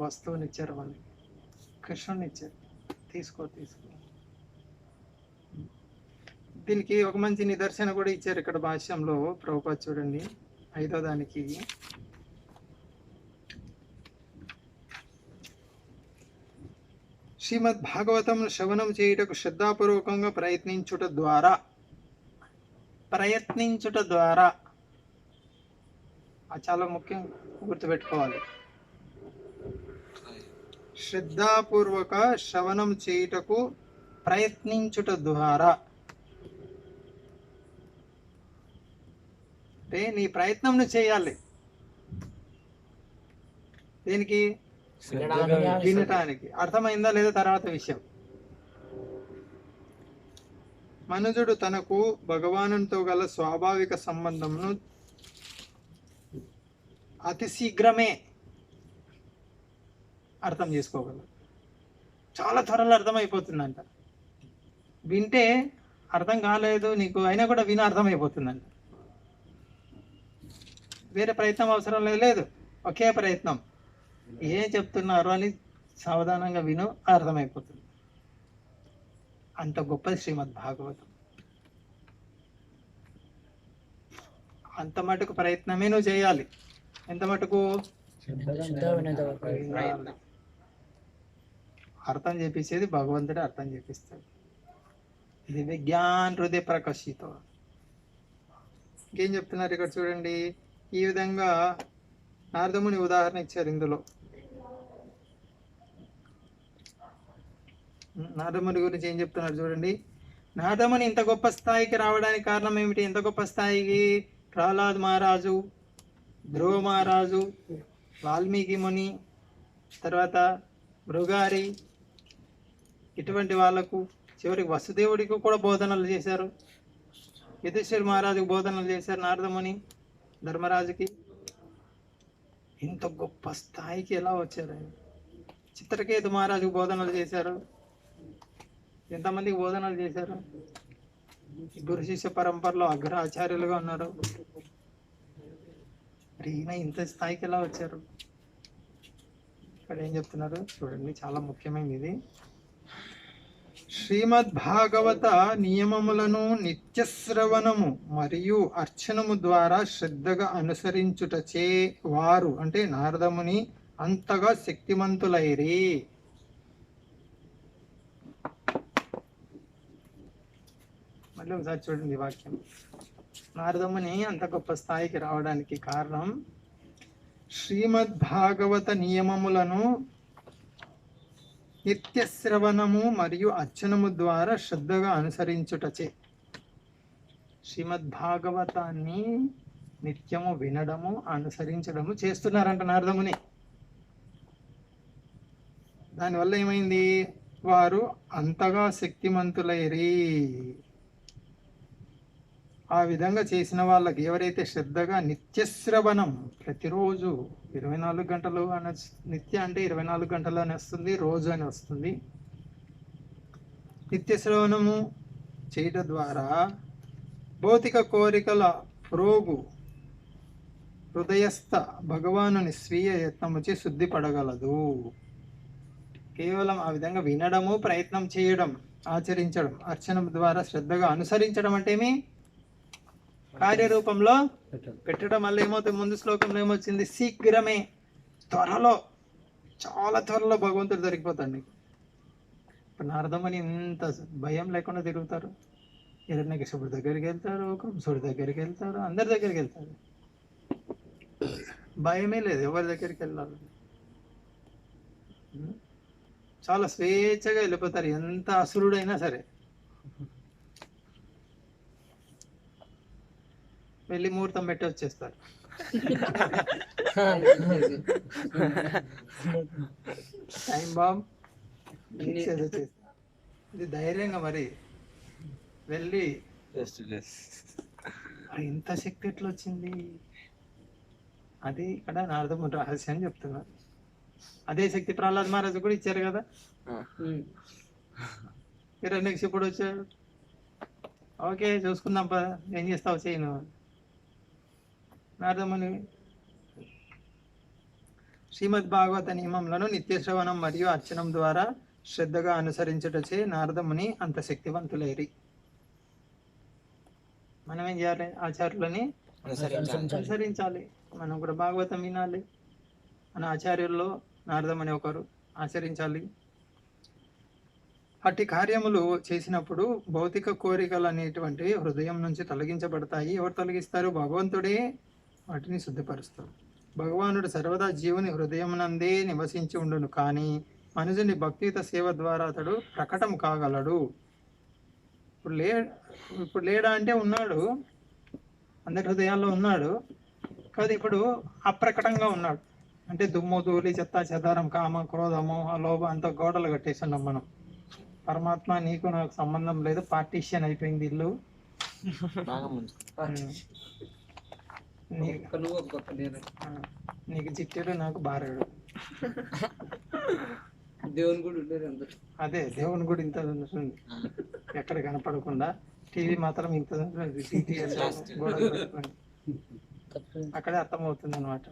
వస్తువుని ఇచ్చారు మనకి, కృష్ణుని ఇచ్చారు. తీసుకో. దీనికి ఒక మంచి నిదర్శన కూడా ఇచ్చారు ఇక్కడ భాష్యంలో ప్రభుపాద. చూడండి 5వ దానికి శ్రీమద్ భాగవతం శ్రవణం చేయుటకు శ్రద్ధాపూర్వకంగా ప్రయత్నించుట ద్వారా అది చాలా ముఖ్యం, గుర్తుపెట్టుకోవాలి. శ్రద్ధాపూర్వక శ్రవణం చేయుటకు ప్రయత్నించుట ద్వారా అంటే నీ ప్రయత్నం నువ్వు చేయాలి. దేనికి? వినటానికి. అర్థమైందా లేదా తర్వాత విషయం. మనుజుడు తనకు భగవానునితో గల స్వాభావిక సంబంధమును అతి శీఘ్రమే అర్థం చేసుకోగలరు. చాలా త్వరలో అర్థమైపోతుందంట. వింటే అర్థం కాలేదు నీకు అయినా కూడా విన అర్థమైపోతుందంట. వేరే ప్రయత్నం అవసరం లేదు, ఒకే ప్రయత్నం. ఏం చెప్తున్నారు అని సావధానంగా విను, అర్థమైపోతుంది. అంత గొప్పది శ్రీమద్ భాగవతం. అంత మటుకు ప్రయత్నమే నువ్వు చేయాలి. ఎంత మటుకు? అర్థం చేపించేది భగవంతుడే అర్థం చేపిస్తాడు. ఇది విజ్ఞాన్ హృదయ ప్రకాశితో. ఇంకేం చెప్తున్నారు ఇక్కడ చూడండి. ఈ విధంగా నారదముని ఉదాహరణ ఇచ్చారు ఇందులో. నారదముని గురించి ఏం చెప్తున్నారు చూడండి. నారదముని ఇంత గొప్ప స్థాయికి రావడానికి కారణం ఏమిటి? ఇంత గొప్ప స్థాయికి ప్రహ్లాద్ మహారాజు, ధ్రువ మహారాజు, వాల్మీకి ముని, తర్వాత మృగారి, ఇటువంటి వాళ్లకు, చివరికి వసుదేవుడికి కూడా బోధనలు చేశారు. యుధిష్ఠిర మహారాజుకు బోధనలు చేశారు నారదముని, ధర్మరాజుకి. ఇంత గొప్ప స్థాయికి ఎలా వచ్చారు? చిత్రకేతు మహారాజుకు బోధనలు చేశారు. ఎంతమందికి బోధనలు చేశారు? గురు శిష్య పరంపరలో అగ్ర ఆచార్యులుగా ఉన్నారు. మరి ఈయన ఇంత స్థాయికి ఎలా వచ్చారు? ఇక్కడ ఏం చెప్తున్నారు చూడండి, చాలా ముఖ్యమైనది ఇది. శ్రీమద్ భాగవత నియమములను నిత్యశ్రవణము మరియు అర్చనము ద్వారా శ్రద్ధగా అనుసరించుటచే వారు అంటే నారదముని అంతగా శక్తిమంతులైరి. మళ్ళీ ఒకసారి చూడండి వాక్యం. నారదముని అంత గొప్ప స్థాయికి రావడానికి కారణం శ్రీమద్ భాగవత నియమములను నిత్యశ్రవణము మరియు అర్చనము ద్వారా శ్రద్ధగా అనుసరించుటచే. శ్రీమద్ భాగవతాన్ని నిత్యము వినడము, అనుసరించడము చేస్తున్నారంట నారదముని. దానివల్ల ఏమైంది? వారు అంతగా శక్తిమంతులైరి. ఆ విధంగా చేసిన వాళ్ళకి ఎవరైతే శ్రద్ధగా నిత్యశ్రవణం ప్రతిరోజు 24 గంటలు అని నిత్య అంటే 24 గంటలు అని వస్తుంది, రోజు అని వస్తుంది. నిత్యశ్రవణము చేయటం ద్వారా భౌతిక కోరికల ప్రోగు హృదయస్థ భగవానుని స్వీయ యత్నముచి శుద్ధి పడగలదు. కేవలం ఆ విధంగా వినడము, ప్రయత్నం చేయడం, ఆచరించడం, అర్చన ద్వారా శ్రద్ధగా అనుసరించడం అంటే ఏమి కార్యరూపంలో పెట్టడం వల్ల ఏమవుతుంది? ముందు శ్లోకంలో ఏమొచ్చింది? శీఘ్రమే, త్వరలో, చాలా త్వరలో భగవంతుడు దొరికిపోతాడు నీకు. ఇప్పుడు నారదముని ఇంత భయం లేకుండా తిరుగుతారు. హిరణ్యకశిపుడి దగ్గరికి వెళ్తారు, కంసుడి దగ్గరికి వెళ్తారు, అందరి దగ్గరికి వెళ్తారు. భయమే లేదు ఎవరి దగ్గరికి వెళ్ళాలి. చాలా స్వేచ్ఛగా వెళ్ళిపోతారు, ఎంత అసురుడైనా సరే. వెళ్ళి ముహూర్తం పెట్టి వచ్చేస్తారు. టైం బాంబ్ వచ్చేస్తారు. ఇది ధైర్యంగా మరి వెళ్ళి ఇంత శక్తి ఎట్లా వచ్చింది? అది ఇక్కడ నారదముని రహస్యం చెప్తున్నారు. అదే శక్తి ప్రహ్లాద్ మహారాజు కూడా ఇచ్చారు కదా. హిరణ్యకశిపుడు వచ్చాడు, ఓకే చూసుకుందాం పద, ఏం చేస్తావు చేయను. నారదముని శ్రీమద్ భాగవత నియమంలను నిత్యశ్రవణం మరియు అర్చనం ద్వారా శ్రద్ధగా అనుసరించుటచే నారదముని అంత శక్తివంతులైరి. మనం ఏం చేయాలి? ఆచార్యులని అనుసరించాలి. మనం కూడా భాగవతం వినాలి. మన ఆచార్యుల్లో నారదముని ఒకరు, ఆచరించాలి. అట్టి కార్యములు చేసినప్పుడు భౌతిక కోరికలు అనేటువంటివి హృదయం నుంచి తొలగించబడతాయి. ఎవరు తొలగిస్తారు? భగవంతుడే వాటిని శుద్ధిపరుస్తాడు. భగవానుడు సర్వదా జీవుని హృదయమునందే నివసించి ఉండును, కానీ మనుషుని భక్తియుత సేవ ద్వారా అతడు ప్రకటం కాగలడు. ఇప్పుడు లేడా అంటే ఉన్నాడు, అందరి హృదయాల్లో ఉన్నాడు. కాదు ఇప్పుడు అప్రకటంగా ఉన్నాడు. అంటే దుమ్ము, ధూళి, చెత్త చెదారం, కామ, క్రోధము, లోభ అంతా గోడలు కట్టేస్తున్నాం మనం. పరమాత్మ నీకు నాకు సంబంధం లేదు, పార్టీషన్ అయిపోయింది ఇల్లు. నీకు చిట్టెడు, నాకు బారెడు. దేవుని గుడి ఉండేది అందరు. అదే దేవుని గుడి ఇంత ఉంటుంది, ఎక్కడ కనపడకుండా. టీవీ మాత్రం ఇంత అక్కడే అర్థమవుతుంది అనమాట.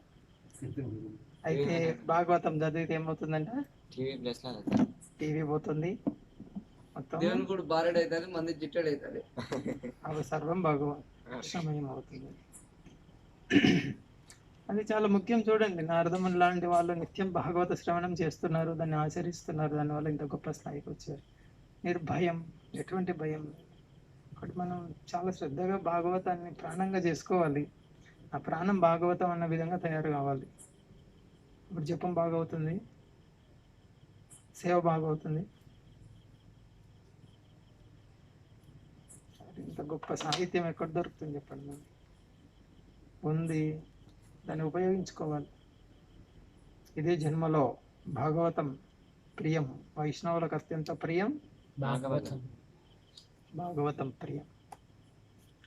అయితే భాగవతం చదివితే ఏమవుతుందంటే టీవీ పోతుంది మొత్తం, దేవుని గుడి బారెడు అవుతుంది, మంది చిట్టెడు అవుతుంది. అవి సర్వం భగవాన్ సమయం అవుతుంది. అది చాలా ముఖ్యం. చూడండి, నారదముని లాంటి వాళ్ళు నిత్యం భాగవత శ్రవణం చేస్తున్నారు, దాన్ని ఆచరిస్తున్నారు, దానివల్ల ఇంత గొప్ప స్థాయికి వచ్చారు. నిర్భయం, ఎటువంటి భయం. ఒకటి మనం చాలా శ్రద్ధగా భాగవతాన్ని ప్రాణంగా చేసుకోవాలి. ఆ ప్రాణం భాగవతం అన్న విధంగా తయారు కావాలి. ఇప్పుడు జపం బాగవుతుంది, సేవ బాగవుతుంది. ఇంత గొప్ప సాహిత్యం ఎక్కడ దొరుకుతుంది చెప్పండి? మనం ఉంది, దాన్ని ఉపయోగించుకోవాలి. ఇదే జన్మలో భాగవతం ప్రియం, వైష్ణవులకు అత్యంత ప్రియం భాగవతం ప్రియం.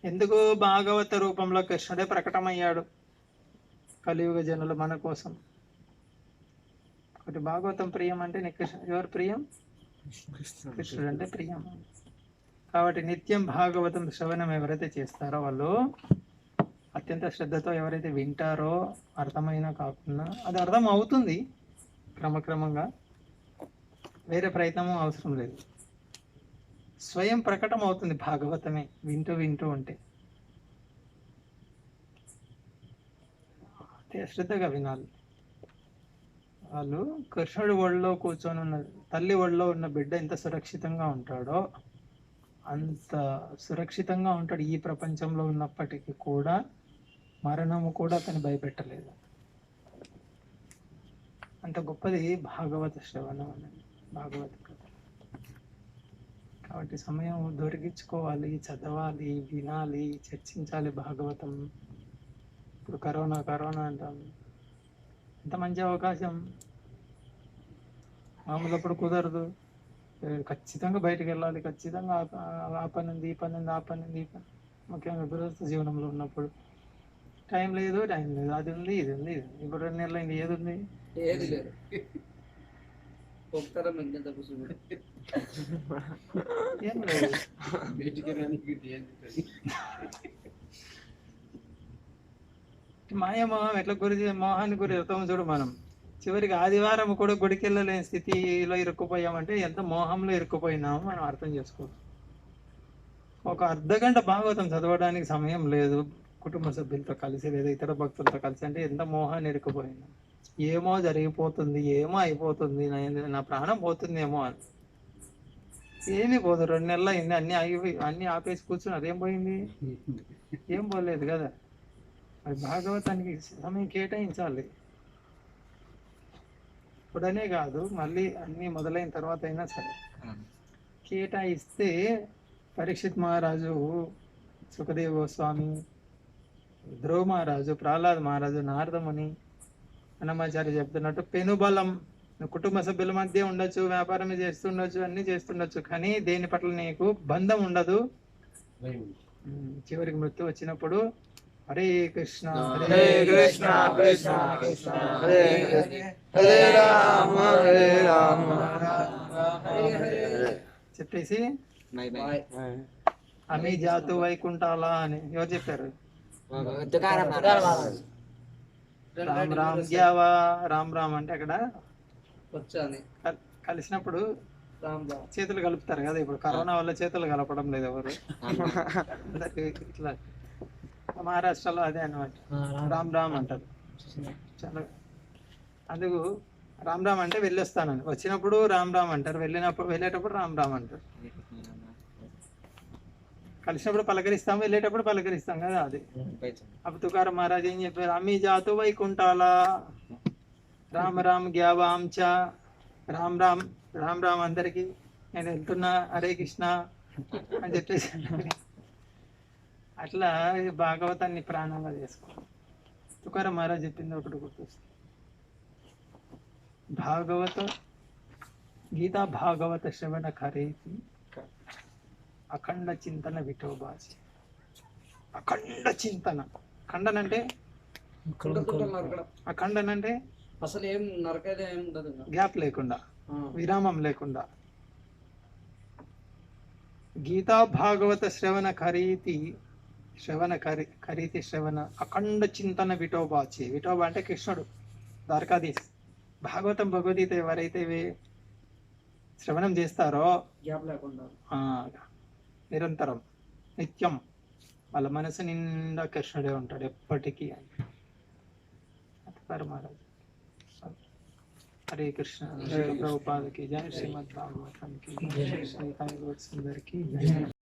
ఎందుకు? భాగవత రూపంలో కృష్ణుడే ప్రకటమయ్యాడు కలియుగ జనులు మన కోసం. ఒకటి భాగవతం ప్రియం అంటే నీకు ఎవరు ప్రియం? కృష్ణుడు అంటే ప్రియం. కాబట్టి నిత్యం భాగవతం శ్రవణం ఎవరైతే చేస్తారో వాళ్ళు అత్యంత శ్రద్ధతో ఎవరైతే వింటారో, అర్థమైనా కాకుండా అది అర్థం అవుతుంది క్రమక్రమంగా, వేరే ప్రయత్నము అవసరం లేదు, స్వయం ప్రకటన అవుతుంది భాగవతమే వింటూ వింటూ ఉంటే. శ్రద్ధగా వినాలి. వాళ్ళు కృష్ణుడి ఒళ్ళో కూర్చొని ఉన్న, తల్లి ఒళ్ళో ఉన్న బిడ్డ ఎంత సురక్షితంగా ఉంటాడో అంత సురక్షితంగా ఉంటాడు ఈ ప్రపంచంలో ఉన్నప్పటికీ కూడా. మరణము కూడా అతన్ని భయపెట్టలేదు. అంత గొప్పది భాగవత శ్రవణం అనేది, భాగవత కథ. కాబట్టి సమయం దొరికించుకోవాలి, చదవాలి, వినాలి, చర్చించాలి భాగవతం. ఇప్పుడు కరోనా అంటాం, ఎంత మంచి అవకాశం. మామూలప్పుడు కుదరదు, ఖచ్చితంగా బయటకు వెళ్ళాలి, ఖచ్చితంగా ఆ పని ఉంది, ఈ పని ఉంది, ఆ పని ఉంది, ఈ పని. ముఖ్యంగా గృహస్థ జీవనంలో ఉన్నప్పుడు టైం లేదు, అది ఉంది, ఇది ఉంది, ఇది ఉంది. ఇప్పుడు 2 నెలలు అయింది, ఏది ఉంది? ఏది లేదు. ఒక్కరా మిగిలిన కూర్చున్నాడు. ఏం లేదు. మాయమోహం ఎట్లా మోహాన్ని గురి అవుతాం చూడు మనం. చివరికి ఆదివారం కూడా గుడికి వెళ్ళలేని స్థితిలో ఇరుక్కుపోయామంటే ఎంత మోహంలో ఇరుక్కుపోయినామో మనం అర్థం చేసుకోవాలి. ఒక అర్ధగంట భాగవతం చదవడానికి సమయం లేదు కుటుంబ సభ్యులతో కలిసి లేదా ఇతర భక్తులతో కలిసి, అంటే ఎంత మోహాన్ని ఇరుక్కుపోయినా. ఏమో జరిగిపోతుంది, ఏమో అయిపోతుంది, నా ప్రాణం పోతుందేమో అని. ఏమీ పోదు. 2 నెలలు అయింది, అన్ని ఆపేసి కూర్చున్నారు. ఏం పోయింది? ఏం పోలేదు కదా. మరి భాగవతానికి సమయం కేటాయించాలి. ఇప్పుడనే కాదు, మళ్ళీ అన్ని మొదలైన తర్వాత అయినా సరే కేటాయిస్తే. పరీక్షిత్ మహారాజు, సుఖదేవ గోస్వామి, ధ్రువ మహారాజు, ప్రహ్లాద్ మహారాజు, నారదముని, అన్నమాచార్య చెప్తున్నట్టు పెనుబలం. కుటుంబ సభ్యుల మధ్య ఉండొచ్చు, వ్యాపారం చేస్తుండొచ్చు, అన్ని చేస్తుండొచ్చు, కానీ దేని పట్ల నీకు బంధం ఉండదు. చివరికి మృత్యు వచ్చినప్పుడు హరే కృష్ణ హరే కృష్ణ కృష్ణ కృష్ణ హరే హరే హరే రామ హరే రామ చెప్పేసి బాయ్. అమి జాతు వైకుంఠాలా అని ఎవరు చెప్పారు? రామ్ రామ్ గ్యావా. రామ్ రామ్ అంటే అక్కడ వచ్చాని కలిసినప్పుడు రామ్ రామ్. చేతులు కలుపుతారు కదా. ఇప్పుడు కరోనా వల్ల చేతులు కలపడం లేదు ఎవరు. ఇట్లా మహారాష్ట్రలో అదే అన్నమాట, రామ్ రామ్ అంటారు. చాలా అందుకు రామ్ రామ్ అంటే వెళ్ళొస్తానని, వచ్చినప్పుడు రామ్ రామ్ అంటారు, వెళ్ళేటప్పుడు రామ్ రామ్ అంటారు. కలిసినప్పుడు పలకరిస్తాం, వెళ్ళేటప్పుడు పలకరిస్తాం కదా. అది అప్పుడు తుకారాం మహారాజ్ ఏం చెప్పారు? అమ్మి జాతు వైకుంఠాలా రామ్ రామ్ గ్యావాంచ. రామ్ రామ్ రామ్ రామ్ అందరికి, నేను వెళ్తున్నా, హరే కృష్ణ అని చెప్పేసి. అట్లా భాగవతాన్ని ప్రాణంగా చేసుకో. తుకారాం మహారాజ్ చెప్పింది ఒకటి గుర్తొస్తుంది. గీతా భాగవత శ్రవణ ఖరీతి అఖండ చింతన విఠోబాసి. అఖండ చింతన. ఖండన అంటే నరకడం. అఖండన అంటే అసలు ఏం నరకదే ఏం ఉండదు. గ్యాప్ లేకుండా, విరామం లేకుండా. గీతా భాగవత శ్రవణ ఖరీతి శ్రవణ అఖండ చింతన విఠోబాచి. విఠోబా అంటే కృష్ణుడు, ద్వారకాధీశ్. భాగవతం భగవద్గీత ఎవరైతే శ్రవణం చేస్తారో గ్యాప్ లేకుండా నిరంతరం నిత్యం వాళ్ళ మనసు నిండా కృష్ణుడే ఉంటాడు ఎప్పటికీ అని. మహారాజ్. హరే కృష్ణ. ప్రభుపాదకి జై. శ్రీమద్ భాగవతం కి జై. శ్రీ సుందరికి జై.